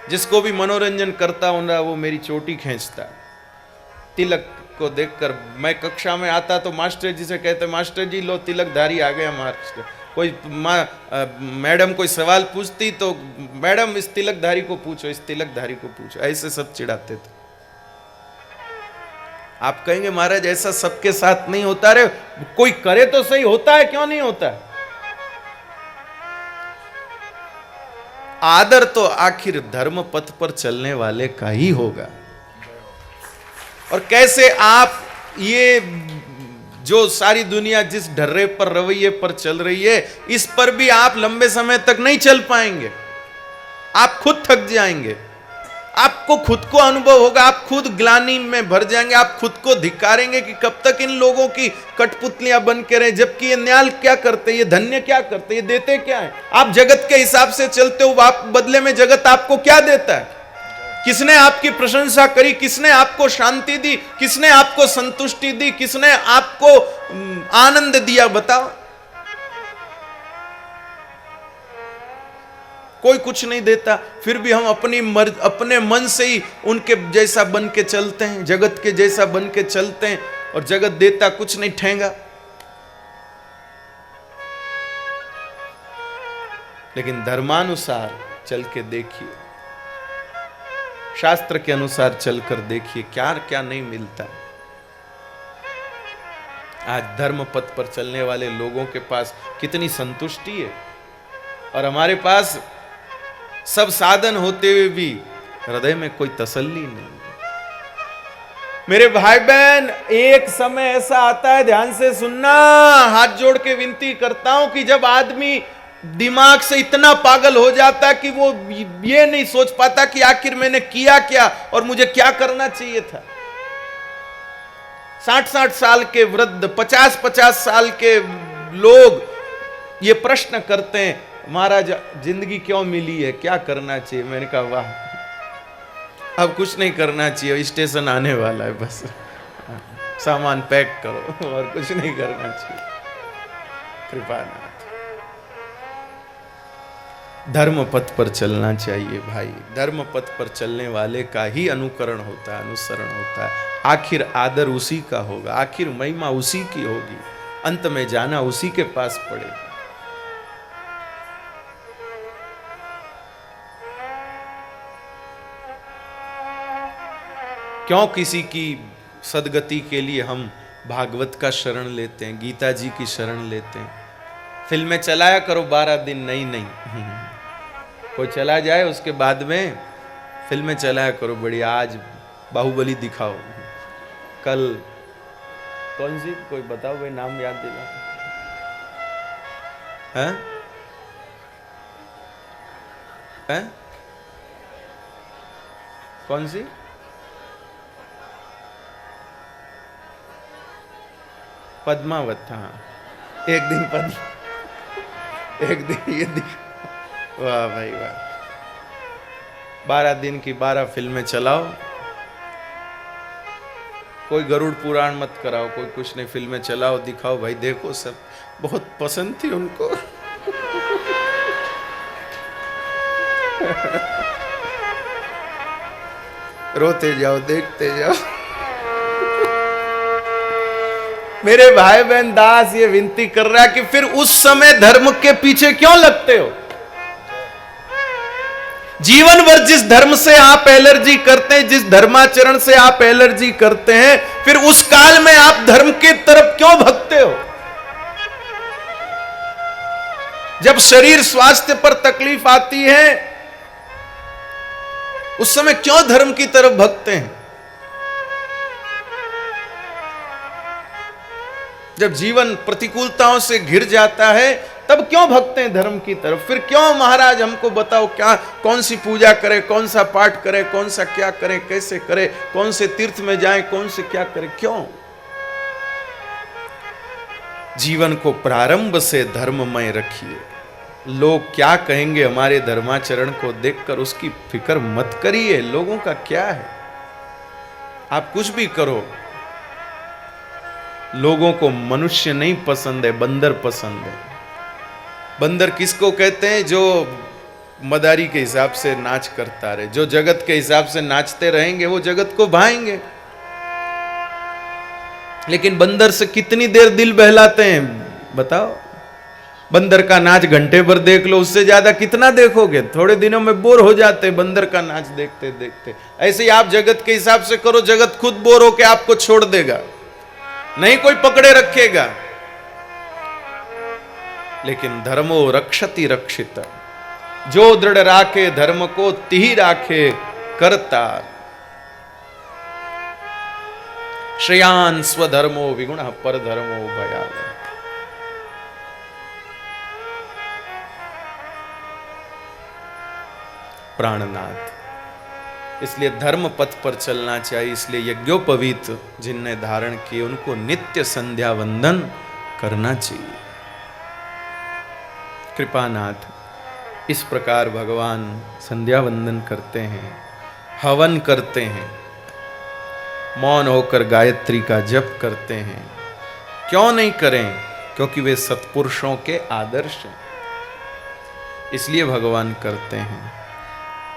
जिसको भी मनोरंजन करता हूं वो मेरी चोटी खींचता। तिलक को देखकर मैं कक्षा में आता तो मास्टर जी से कहते, मास्टर जी लो तिलकधारी आ गया मास्टर। कोई मैडम कोई सवाल पूछती तो मैडम इस तिलकधारी को पूछो, इस तिलकधारी को पूछो, ऐसे सब चिढ़ाते थे। आप कहेंगे महाराज ऐसा सबके साथ नहीं होता, रे कोई करे तो सही, होता है क्यों नहीं होता है? आदर तो आखिर धर्म पथ पर चलने वाले का ही होगा। और कैसे आप ये जो सारी दुनिया जिस ढर्रे पर रवैये पर चल रही है, इस पर भी आप लंबे समय तक नहीं चल पाएंगे, आप खुद थक जाएंगे, आपको खुद को अनुभव होगा, आप खुद ग्लानि में भर जाएंगे, आप खुद को धिक्कारेंगे कि कब तक इन लोगों की कठपुतलियां बन के रहे, जबकि ये न्याल क्या करते, ये धन्य क्या करते, ये देते क्या है। आप जगत के हिसाब से चलते हो, आप बदले में जगत आपको क्या देता है? किसने आपकी प्रशंसा करी, किसने आपको शांति दी, किसने आपको संतुष्टि दी, किसने आपको आनंद दिया, बताओ? कोई कुछ नहीं देता। फिर भी हम अपने मन से ही उनके जैसा बन के चलते हैं, जगत के जैसा बन के चलते हैं, और जगत देता कुछ नहीं, ठेंगा। लेकिन धर्मानुसार चल के देखिए, शास्त्र के अनुसार चलकर देखिए, क्या क्या नहीं मिलता। आज धर्म पथ पर चलने वाले लोगों के पास कितनी संतुष्टि है, और हमारे पास सब साधन होते हुए भी हृदय में कोई तसल्ली नहीं। मेरे भाई बहन, एक समय ऐसा आता है, ध्यान से सुनना, हाथ जोड़ के विनती करता हूं, कि जब आदमी दिमाग से इतना पागल हो जाता कि वो ये नहीं सोच पाता कि आखिर मैंने किया क्या और मुझे क्या करना चाहिए था। 60-60 साल के वृद्ध, 50-50 साल के लोग ये प्रश्न करते हैं, महाराज जिंदगी क्यों मिली है, क्या करना चाहिए? मैंने कहा वाह, अब कुछ नहीं करना चाहिए, स्टेशन आने वाला है, बस सामान पैक करो, और कुछ नहीं करना चाहिए। कृपानाथ, धर्म पथ पर चलना चाहिए भाई। धर्म पथ पर चलने वाले का ही अनुकरण होता है, अनुसरण होता है। आखिर आदर उसी का होगा, आखिर महिमा उसी की होगी, अंत में जाना उसी के पास पड़ेगा। क्यों किसी की सदगति के लिए हम भागवत का शरण लेते हैं, गीता जी की शरण लेते हैं? फिल्में चलाया करो 12 दिन, नहीं कोई चला जाए, उसके बाद में फिल्में चलाया करो बढ़िया। आज बाहुबली दिखाओ, कल कौन सी, कोई बताओ भाई, नाम याद दिला। हैं? कौन सी? पद्मावत। हाँ, एक दिन एक दिन ये दिखा। वाह भाई वाह, 12 दिन की 12 फिल्में चलाओ, कोई गरुड़ पुराण मत कराओ, कोई कुछ नहीं, फिल्में चलाओ, दिखाओ भाई, देखो, सब बहुत पसंद थी उनको। रोते जाओ, देखते जाओ। मेरे भाई बहन, दास ये विनती कर रहा है कि फिर उस समय धर्म के पीछे क्यों लगते हो? जीवन भर जिस धर्म से आप एलर्जी करते हैं, जिस धर्माचरण से आप एलर्जी करते हैं, फिर उस काल में आप धर्म की तरफ क्यों भगते हो? जब शरीर स्वास्थ्य पर तकलीफ आती है उस समय क्यों धर्म की तरफ भगते हैं? जब जीवन प्रतिकूलताओं से घिर जाता है तब क्यों भगते हैं धर्म की तरफ? फिर क्यों महाराज हमको बताओ क्या, कौन सी पूजा करें, कौन सा पाठ करें, कौन सा क्या करें, कैसे करें, कौन से तीर्थ में जाएं, कौन से क्या करें? क्यों? जीवन को प्रारंभ से धर्ममय रखिए। लोग क्या कहेंगे हमारे धर्माचरण को देखकर उसकी फिक्र मत करिए। लोगों का क्या है, आप कुछ भी करो, लोगों को मनुष्य नहीं पसंद है, बंदर पसंद है। बंदर किसको कहते हैं? जो मदारी के हिसाब से नाच करता रहे, जो जगत के हिसाब से नाचते रहेंगे वो जगत को भाएंगे। लेकिन बंदर से कितनी देर दिल बहलाते हैं बताओ? बंदर का नाच घंटे भर देख लो, उससे ज्यादा कितना देखोगे? थोड़े दिनों में बोर हो जाते बंदर का नाच देखते देखते। ऐसे ही आप जगत के हिसाब से करो, जगत खुद बोर होकर आपको छोड़ देगा, नहीं कोई पकड़े रखेगा। लेकिन धर्मो रक्षति रक्षित, जो दृढ़ राखे धर्म को तिहि राखे करता। श्रेयान स्वधर्मो विगुण पर धर्मो भयाल। प्राणनाथ, इसलिए धर्म पथ पर चलना चाहिए। इसलिए यज्ञोपवीत जिनने धारण किए उनको नित्य संध्या वंदन करना चाहिए। कृपानाथ, इस प्रकार भगवान संध्या वंदन करते हैं, हवन करते हैं, मौन होकर गायत्री का जप करते हैं। क्यों नहीं करें? क्योंकि वे सत्पुरुषों के आदर्श हैं, इसलिए भगवान करते हैं।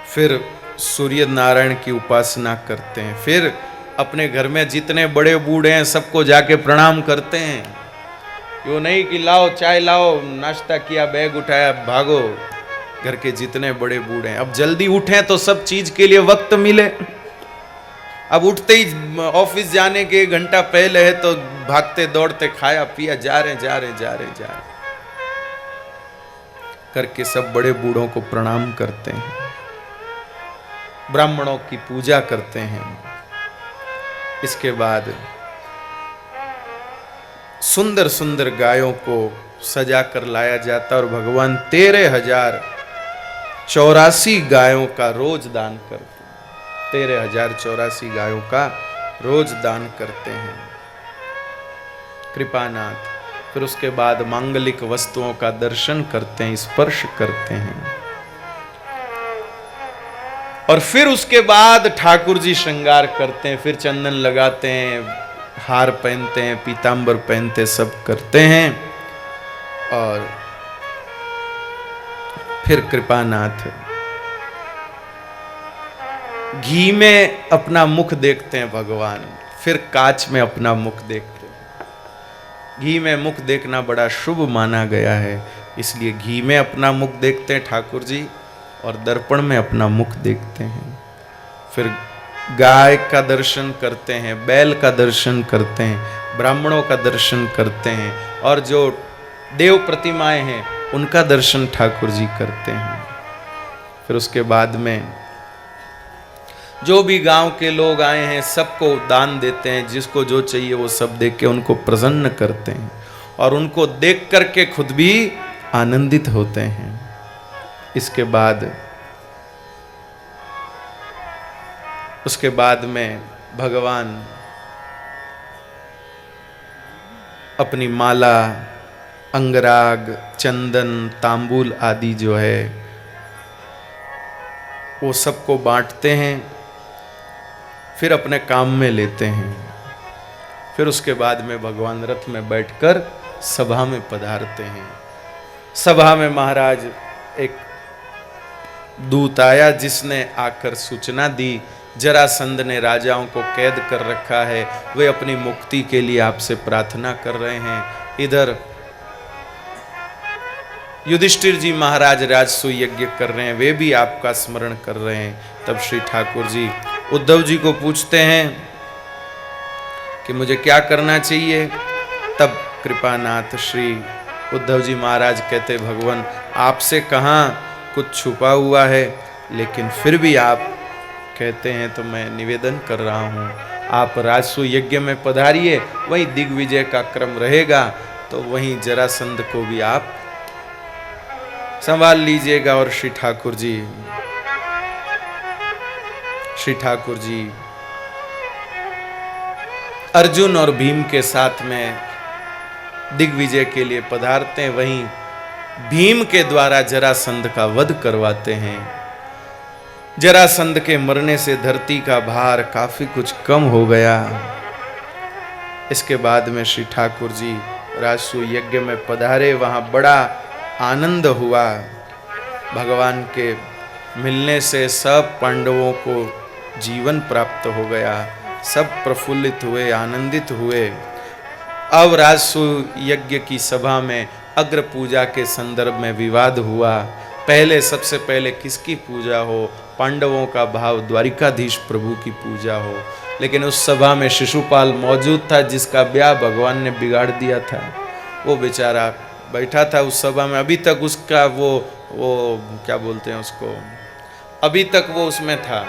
फिर सूर्य नारायण की उपासना करते हैं। फिर अपने घर में जितने बड़े बूढ़े हैं सबको जाके प्रणाम करते हैं। यो नहीं कि लाओ चाय लाओ, नाश्ता किया, बैग उठाया, भागो। घर के जितने बड़े बूढ़े हैं, अब जल्दी उठें तो सब चीज के लिए वक्त मिले। अब उठते ही ऑफिस जाने के 1 घंटा पहले है तो भागते दौड़ते खाया पिया जा रहे करके सब बड़े बूढ़ों को प्रणाम करते हैं, ब्राह्मणों की पूजा करते हैं। इसके बाद सुंदर सुंदर गायों को सजा कर लाया जाता और भगवान 13,084 गायों का रोज दान करते हैं। 13,084 गायों का रोज दान करते हैं कृपानाथ। फिर उसके बाद मांगलिक वस्तुओं का दर्शन करते हैं, स्पर्श करते हैं। और फिर उसके बाद ठाकुर जी श्रृंगार करते हैं, फिर चंदन लगाते हैं, हार पहनते हैं, पीतांबर पहनते, सब करते हैं। और फिर कृपानाथ घी में अपना मुख देखते हैं भगवान, फिर कांच में अपना मुख देखते हैं। घी में मुख देखना बड़ा शुभ माना गया है, इसलिए घी में अपना मुख देखते हैं ठाकुर जी और दर्पण में अपना मुख देखते हैं। फिर गाय का दर्शन करते हैं, बैल का दर्शन करते हैं, ब्राह्मणों का दर्शन करते हैं और जो देव प्रतिमाएं हैं उनका दर्शन ठाकुर जी करते हैं। फिर उसके बाद में जो भी गांव के लोग आए हैं सबको दान देते हैं, जिसको जो चाहिए वो सब दे के उनको प्रसन्न करते हैं और उनको देख करके खुद भी आनंदित होते हैं। इसके बाद में भगवान अपनी माला, अंगराग, चंदन, तांबूल आदि जो है वो सबको बांटते हैं, फिर अपने काम में लेते हैं। फिर उसके बाद में भगवान रथ में बैठकर सभा में पधारते हैं। सभा में महाराज एक दूत आया जिसने आकर सूचना दी, जरासंध ने राजाओं को कैद कर रखा है, वे अपनी मुक्ति के लिए आपसे प्रार्थना कर रहे हैं। इधर युधिष्ठिर जी महाराज राजसूय यज्ञ कर रहे हैं, वे भी आपका स्मरण कर रहे हैं। तब श्री ठाकुर जी उद्धव जी को पूछते हैं कि मुझे क्या करना चाहिए। तब कृपानाथ श्री उद्धव जी महाराज कहते, भगवान आपसे कहाँ कुछ छुपा हुआ है, लेकिन फिर भी आप कहते हैं तो मैं निवेदन कर रहा हूँ, आप राजसूय यज्ञ में पधारिए, वहीं दिग्विजय का क्रम रहेगा, तो वहीं जरासंध को भी आप संभाल लीजिएगा। और श्री ठाकुर जी अर्जुन और भीम के साथ में दिग्विजय के लिए पधारते हैं, वहीं भीम के द्वारा जरासंध का वध करवाते हैं। जरासंध के मरने से धरती का भार काफी कुछ कम हो गया। इसके बाद में श्री ठाकुर जी राजसूय यज्ञ में पधारे, वहां बड़ा आनंद हुआ। भगवान के मिलने से सब पांडवों को जीवन प्राप्त हो गया, सब प्रफुल्लित हुए, आनंदित हुए। अब राजसूय यज्ञ की सभा में अग्र पूजा के संदर्भ में विवाद हुआ। पहले सबसे पहले किसकी पूजा हो, पांडवों का भाव द्वारिकाधीश प्रभु की पूजा हो, लेकिन उस सभा में शिशुपाल मौजूद था, जिसका ब्याह भगवान ने बिगाड़ दिया था। वो बेचारा बैठा था उस सभा में, अभी तक उसका वो क्या बोलते हैं उसको, अभी तक वो उसमें था,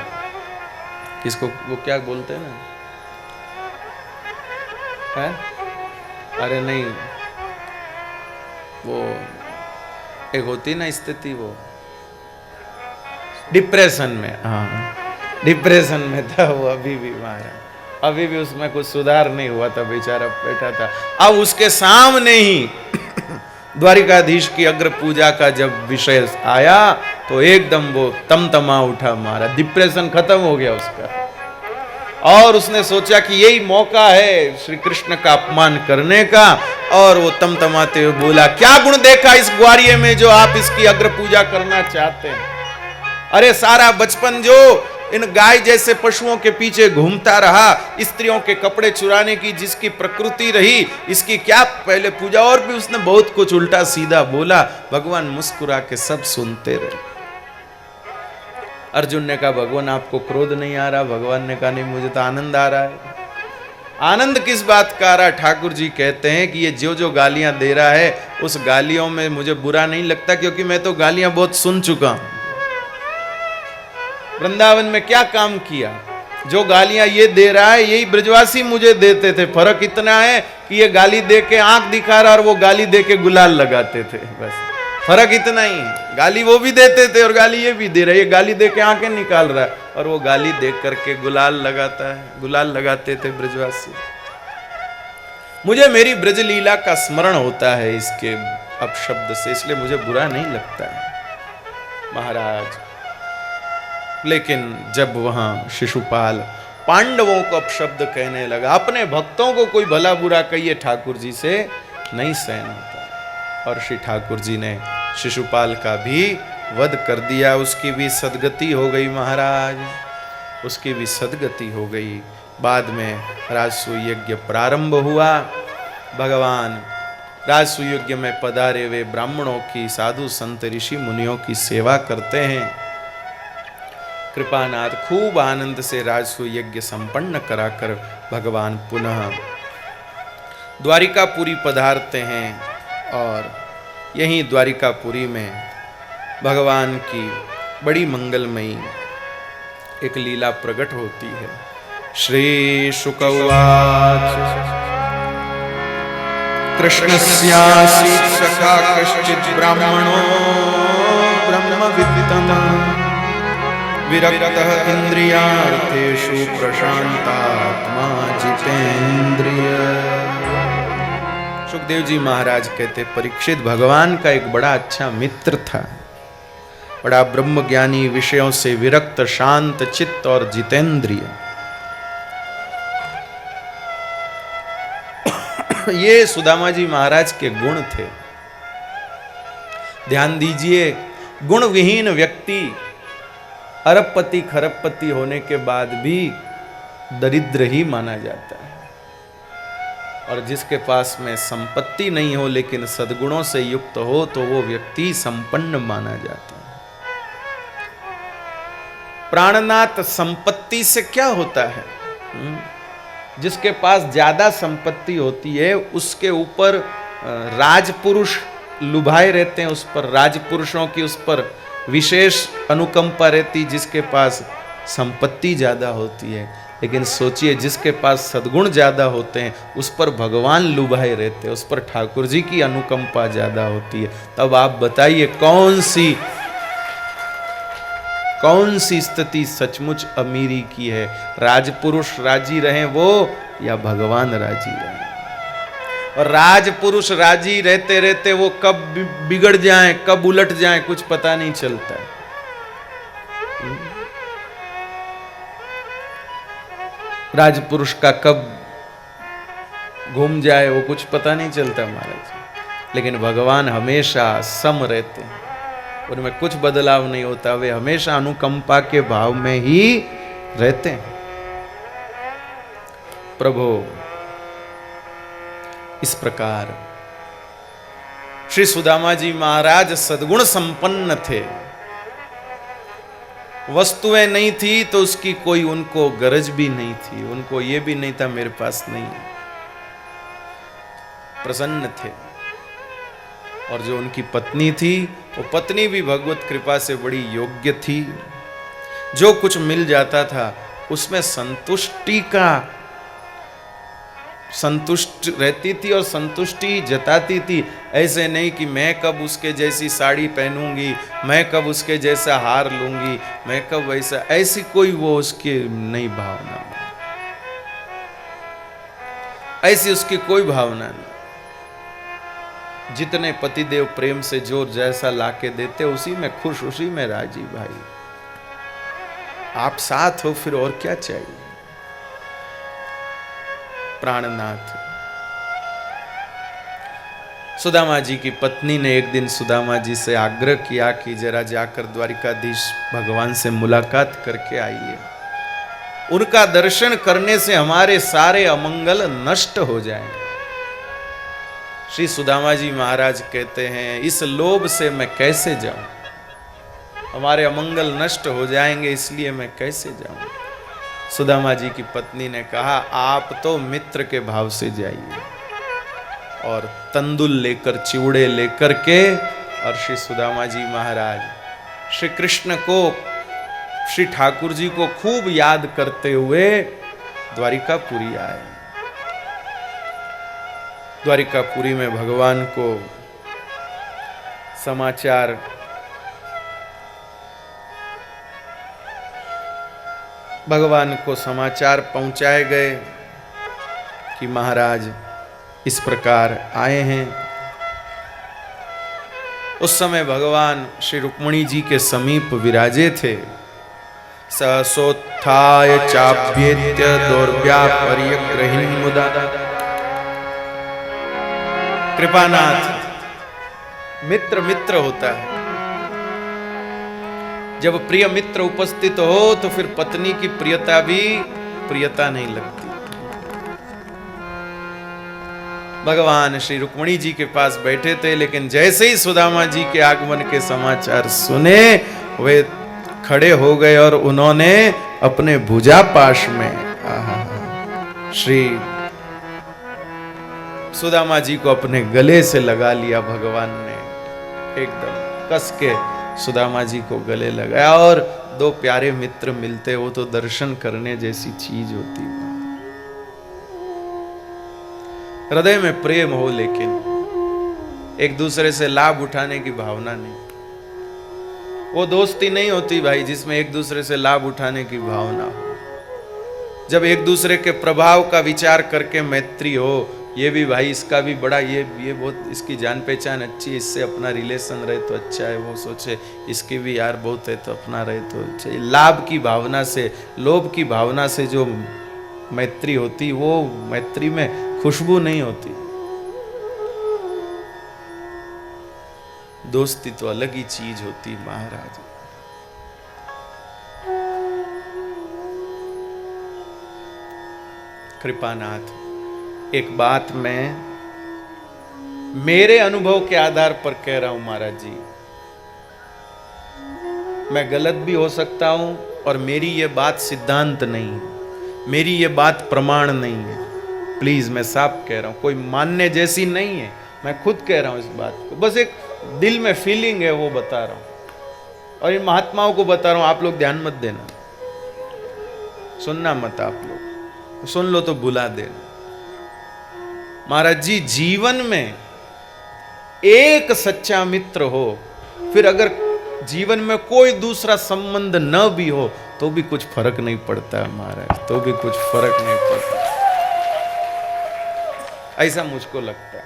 किसको वो क्या बोलते हैं ना, है? अरे नहीं, वो एक होती ना स्थिति, वो डिप्रेशन में, हाँ डिप्रेशन में था वो अभी भी मारा, अभी भी उसमें कुछ सुधार नहीं हुआ था, बेचारा बैठा था। अब उसके सामने ही द्वारिकाधीश की अग्र पूजा का जब विषय आया तो एकदम वो तमतमा उठा, मारा, डिप्रेशन खत्म हो गया उसका। और उसने सोचा कि यही मौका है श्री कृष्ण का अपमान करने का, और वो तमतमाते हुए बोला, क्या गुण देखा इस ग्वारिये में जो आप इसकी अग्र पूजा करना चाहते हैं? अरे सारा बचपन जो इन गाय जैसे पशुओं के पीछे घूमता रहा, स्त्रियों के कपड़े चुराने की जिसकी प्रकृति रही, इसकी क्या पहले पूजा? और भी उसने बहुत कुछ उल्टा सीधा बोला। भगवान मुस्कुरा के सब सुनते रहे। अर्जुन ने कहा, भगवान आपको क्रोध नहीं आ रहा? भगवान ने कहा, नहीं मुझे तो आनंद आ रहा है। आनंद किस बात का आ रहा? ठाकुर जी कहते हैं कि ये जो गालियां दे रहा है, उस गालियों में मुझे बुरा नहीं लगता, क्योंकि मैं तो गालियां बहुत सुन चुका हूं। वृंदावन में क्या काम किया? जो गालियां ये दे रहा है यही ब्रजवासी मुझे देते थे। फर्क इतना है कि ये गाली दे के आंख दिखा रहा और वो गाली दे के गुलाल लगाते थे, बस फर्क इतना ही। गाली वो भी देते थे और गाली ये भी दे रहा है। ये गाली दे के आंखें निकाल रहा है और वो गाली दे करके गुलाल लगाता है, गुलाल लगाते थे ब्रजवासी। मुझे मेरी ब्रज लीला का स्मरण होता है इसके अपशब्द से, इसलिए मुझे बुरा नहीं लगता है महाराज। लेकिन जब वहां शिशुपाल पांडवों को अपशब्द कहने लगा, अपने भक्तों को कोई भला बुरा कहिए ठाकुर जी से नहीं सहन होता। और श्री ठाकुर जी ने शिशुपाल का भी वध कर दिया। उसकी भी सदगति हो गई महाराज, उसकी भी सदगति हो गई। बाद में राजसूय यज्ञ प्रारंभ हुआ। भगवान राजसूय यज्ञ में पधारे हुए ब्राह्मणों की, साधु संत ऋषि मुनियों की सेवा करते हैं। कृपानाथ खूब आनंद से राजसूय यज्ञ संपन्न कराकर भगवान पुनः द्वारिकापुरी पधारते हैं। और यहीं द्वारिकापुरी में भगवान की बड़ी मंगलमयी एक लीला प्रकट होती है। श्री शुक उवाच कृष्णस्यासीत् सखा कश्चित् ब्राह्मणो ब्रह्मविद्तम विरक्तः इंद्रियार्थेषु प्रशांतात्मा जितेंद्रिय। सुखदेव जी महाराज कहते, परीक्षित भगवान का एक बड़ा अच्छा मित्र था, बड़ा ब्रह्मज्ञानी, विषयों से विरक्त, शांत चित्त और जितेंद्रिय। ये सुदामा जी महाराज के गुण थे। ध्यान दीजिए, गुण विहीन व्यक्ति अरबपति खरबपति होने के बाद भी दरिद्र ही माना जाता है। और जिसके पास में संपत्ति नहीं हो लेकिन सद्गुणों से युक्त हो तो वो व्यक्ति संपन्न माना जाता है। प्राणनाथ, संपत्ति से क्या होता है? जिसके पास ज्यादा संपत्ति होती है उसके ऊपर राजपुरुष लुभाए रहते हैं, उस पर राजपुरुषों की उस पर विशेष अनुकंपा रहती, जिसके पास संपत्ति ज्यादा होती है। लेकिन सोचिए, जिसके पास सद्गुण ज्यादा होते हैं उस पर भगवान लुभाए रहते हैं, उस पर ठाकुर जी की अनुकंपा ज्यादा होती है। तब आप बताइए कौन सी स्थिति सचमुच अमीरी की है? राजपुरुष राजी रहे वो या भगवान राजी रहे? और राजपुरुष राजी रहते रहते वो कब बिगड़ जाएं, कब उलट जाएं, कुछ पता नहीं चलता है। राजपुरुष का कब घूम जाए वो कुछ पता नहीं चलता महाराज। लेकिन भगवान हमेशा सम रहते हैं, उनमें कुछ बदलाव नहीं होता, वे हमेशा अनुकंपा के भाव में ही रहते हैं। प्रभु इस प्रकार श्री सुदामा जी महाराज सद्गुण संपन्न थे। वस्तुएं नहीं थी तो उसकी कोई उनको गरज भी नहीं थी, उनको ये भी नहीं था मेरे पास नहीं है। प्रसन्न थे। और जो उनकी पत्नी थी वो पत्नी भी भगवत कृपा से बड़ी योग्य थी। जो कुछ मिल जाता था उसमें संतुष्ट रहती थी और संतुष्टि जताती थी। ऐसे नहीं कि मैं कब उसके जैसी साड़ी पहनूंगी, मैं कब उसके जैसा हार लूंगी, मैं कब वैसा, ऐसी कोई वो उसकी नहीं भावना, ऐसी उसकी कोई भावना नहीं। जितने पतिदेव प्रेम से जो जैसा लाके देते उसी में खुश, उसी में राजी। भाई आप साथ हो फिर और क्या चाहिए? प्राणनाथ। सुदामा जी की पत्नी ने एक दिन सुदामा जी से आग्रह किया कि जरा जाकर द्वारिकाधीश भगवान से मुलाकात करके आइए, उनका दर्शन करने से हमारे सारे अमंगल नष्ट हो जाएंगे। श्री सुदामा जी महाराज कहते हैं, इस लोभ से मैं कैसे जाऊं? हमारे अमंगल नष्ट हो जाएंगे, इसलिए मैं कैसे जाऊं? सुदामा जी की पत्नी ने कहा, आप तो मित्र के भाव से जाइए। और तंदुल लेकर, चिवड़े लेकर के, और श्री सुदामा जी महाराज श्री कृष्ण को, श्री ठाकुर जी को खूब याद करते हुए द्वारिकापुरी आए। द्वारिकापुरी में भगवान को समाचार पहुंचाए गए कि महाराज इस प्रकार आए हैं। उस समय भगवान श्री रुक्मिणी जी के समीप विराजे थे। सहसोत्थाय चाभ्येत्य दौर्व्यापर्यग्रहिणी मुदा। कृपानाथ, मित्र मित्र होता है। जब प्रिय मित्र उपस्थित हो तो फिर पत्नी की प्रियता भी प्रियता नहीं लगती। भगवान श्री रुक्मिणी जी के पास बैठे थे, लेकिन जैसे ही सुदामा जी के आगमन के समाचार सुने वे खड़े हो गए और उन्होंने अपने भुजा पाश में श्री सुदामा जी को अपने गले से लगा लिया। भगवान ने एकदम कस के सुदामा जी को गले लगाया। और दो प्यारे मित्र मिलते वो तो दर्शन करने जैसी चीज होती है। हृदय में प्रेम हो लेकिन एक दूसरे से लाभ उठाने की भावना नहीं, वो दोस्ती नहीं होती भाई जिसमें एक दूसरे से लाभ उठाने की भावना हो। जब एक दूसरे के प्रभाव का विचार करके मैत्री हो, ये भी भाई इसका भी बड़ा ये बहुत इसकी जान पहचान अच्छी है, इससे अपना रिलेशन रहे तो अच्छा है, वो सोचे इसकी भी यार बहुत है तो अपना रहे तो अच्छा है। लाभ की भावना से, लोभ की भावना से जो मैत्री होती वो मैत्री में खुशबू नहीं होती। दोस्ती तो अलग ही चीज होती महाराज। कृपानाथ, एक बात मैं मेरे अनुभव के आधार पर कह रहा हूं महाराज जी, मैं गलत भी हो सकता हूं और मेरी ये बात सिद्धांत नहीं है, मेरी ये बात प्रमाण नहीं है। प्लीज मैं साफ कह रहा हूं, कोई मानने जैसी नहीं है, मैं खुद कह रहा हूं इस बात को, बस एक दिल में फीलिंग है वो बता रहा हूं, और इन महात्माओं को बता रहा हूं। आप लोग ध्यान मत देना, सुनना मत, आप लोग सुन लो तो बुला देना। महाराज जी, जीवन में एक सच्चा मित्र हो, फिर अगर जीवन में कोई दूसरा संबंध न भी हो तो भी कुछ फर्क नहीं पड़ता है महाराज, तो भी कुछ फर्क नहीं पड़ता, ऐसा मुझको लगता है।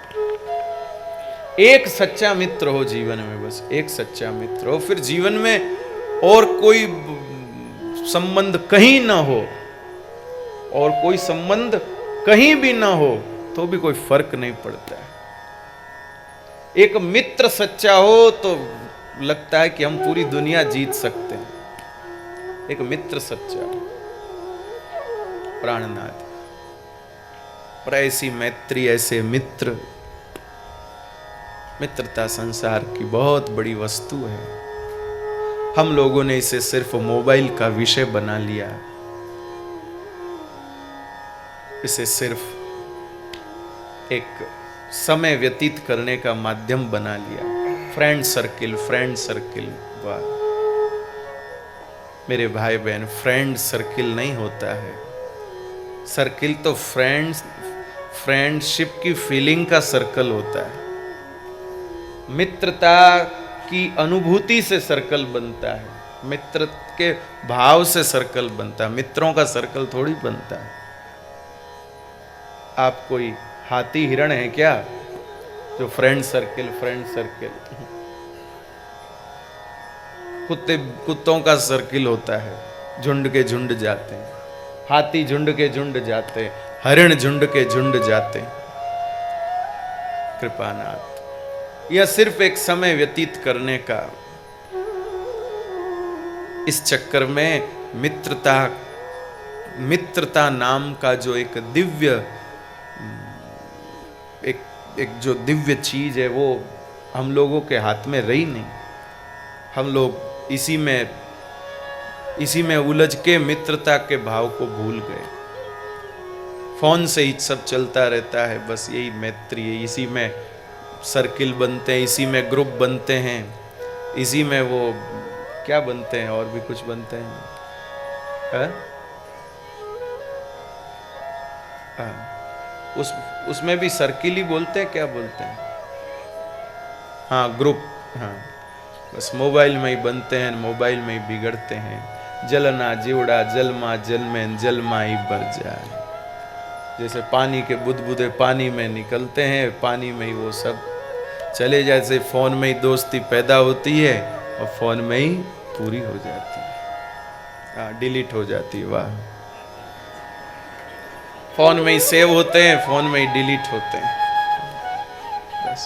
एक सच्चा मित्र हो जीवन में, बस एक सच्चा मित्र हो, फिर जीवन में और कोई संबंध कहीं ना हो, और कोई संबंध कहीं भी ना हो तो भी कोई फर्क नहीं पड़ता है। एक मित्र सच्चा हो तो लगता है कि हम पूरी दुनिया जीत सकते हैं। एक मित्र सच्चा हो, प्राणनाथ, पर ऐसी मैत्री, ऐसे मित्र, मित्रता संसार की बहुत बड़ी वस्तु है। हम लोगों ने इसे सिर्फ मोबाइल का विषय बना लिया, इसे सिर्फ एक समय व्यतीत करने का माध्यम बना लिया। फ्रेंड सर्किल, फ्रेंड सर्किल, वाह मेरे भाई बहन, फ्रेंड सर्किल नहीं होता है। सर्किल तो फ्रेंडशिप की फीलिंग का सर्कल होता है, मित्रता की अनुभूति से सर्कल बनता है, मित्र के भाव से सर्कल बनता है, मित्रों का सर्कल थोड़ी बनता है। आप कोई हाथी हिरण है क्या जो फ्रेंड सर्किल, फ्रेंड सर्किल? कुत्तों का सर्किल होता है, झुंड के झुंड जाते हैं, हाथी झुंड के झुंड जाते हैं, हरिण झुंड के झुंड जाते हैं। कृपानाथ, यह सिर्फ एक समय व्यतीत करने का, इस चक्कर में मित्रता नाम का जो एक दिव्य, एक जो दिव्य चीज है वो हम लोगों के हाथ में रही नहीं। हम लोग इसी में उलझ के मित्रता के भाव को भूल गए। फोन से ही सब चलता रहता है, बस यही मैत्री है, इसी में सर्किल बनते हैं, इसी में ग्रुप बनते हैं, इसी में वो क्या बनते हैं, और भी कुछ बनते हैं, उसमें भी सर्किल ही बोलते हैं, क्या बोलते हैं, हाँ ग्रुप, हाँ बस मोबाइल में ही बनते हैं, मोबाइल में ही बिगड़ते हैं। जलना जीवड़ा जलमा जल में जलमा ही बर जाए, जैसे पानी के बुदबुदे पानी में निकलते हैं, पानी में ही वो सब चले, जैसे फोन में ही दोस्ती पैदा होती है और फोन में ही पूरी हो जाती है, डिलीट हो जाती है। वाह, फोन में ही सेव होते हैं, फोन में ही डिलीट होते हैं। बस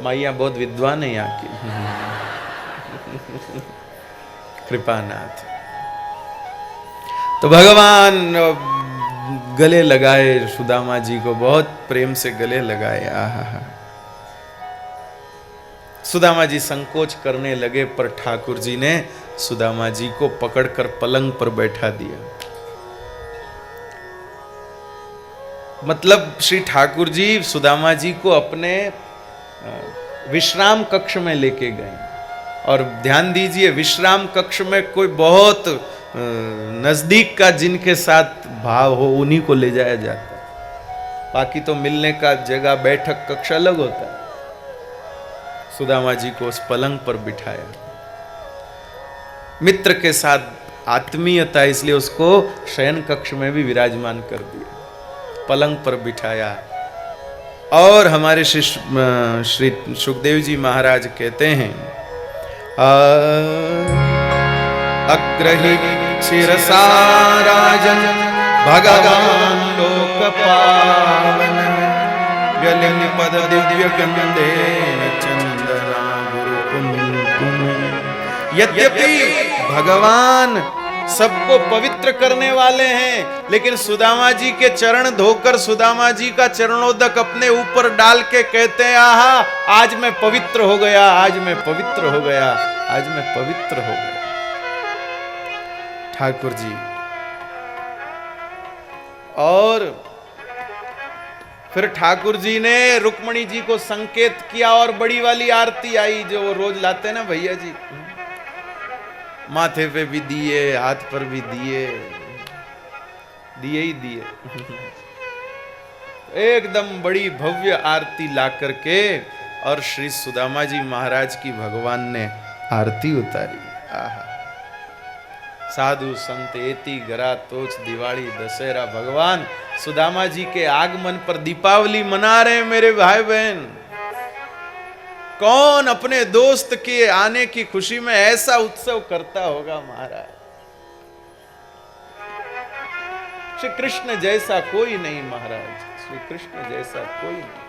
माइया बहुत विद्वान है यहाँ की। कृपानाथ, तो भगवान गले लगाए सुदामा जी को, बहुत प्रेम से गले लगाए। आहा, सुदामा जी संकोच करने लगे, पर ठाकुर जी ने सुदामा जी को पकड़कर पलंग पर बैठा दिया। मतलब श्री ठाकुर जी सुदामा जी को अपने विश्राम कक्ष में लेके गए, और ध्यान दीजिए विश्राम कक्ष में कोई बहुत नजदीक का जिनके साथ भाव हो उन्हीं को ले जाया जाता है, बाकी तो मिलने का जगह बैठक कक्ष अलग होता है। सुदामा जी को उस पलंग पर बिठाया, मित्र के साथ आत्मीयता, इसलिए उसको शयन कक्ष में भी विराजमान कर दिया, पलंग पर बिठाया। और हमारे श्री सुखदेव जी महाराज कहते हैं, अग्रही शिरसा राजन भगवान लोक पावन, व्यलिन पद दिव्य गंधे चंदना गुरु कुमकुम। यद्यपि भगवान सबको पवित्र करने वाले हैं, लेकिन सुदामा जी के चरण धोकर सुदामा जी का चरणोदक अपने ऊपर डाल के कहते हैं, आहा आज मैं पवित्र हो गया, आज मैं पवित्र हो गया, आज मैं पवित्र हो गया। ठाकुर जी और फिर ठाकुर जी ने रुक्मणी जी को संकेत किया और बड़ी वाली आरती आई जो वो रोज लाते ना भैया जी, माथे पे भी दिए, हाथ पर भी दिए, दिए ही दिए। एकदम बड़ी भव्य आरती ला करके और श्री सुदामा जी महाराज की भगवान ने आरती उतारी। आहा, साधु संत एति गरा तोच दिवाली दशहरा, भगवान सुदामा जी के आगमन पर दीपावली मना रहे हैं मेरे भाई बहन। कौन अपने दोस्त के आने की खुशी में ऐसा उत्सव करता होगा महाराज। श्री कृष्ण जैसा कोई नहीं महाराज, श्री कृष्ण जैसा कोई नहीं।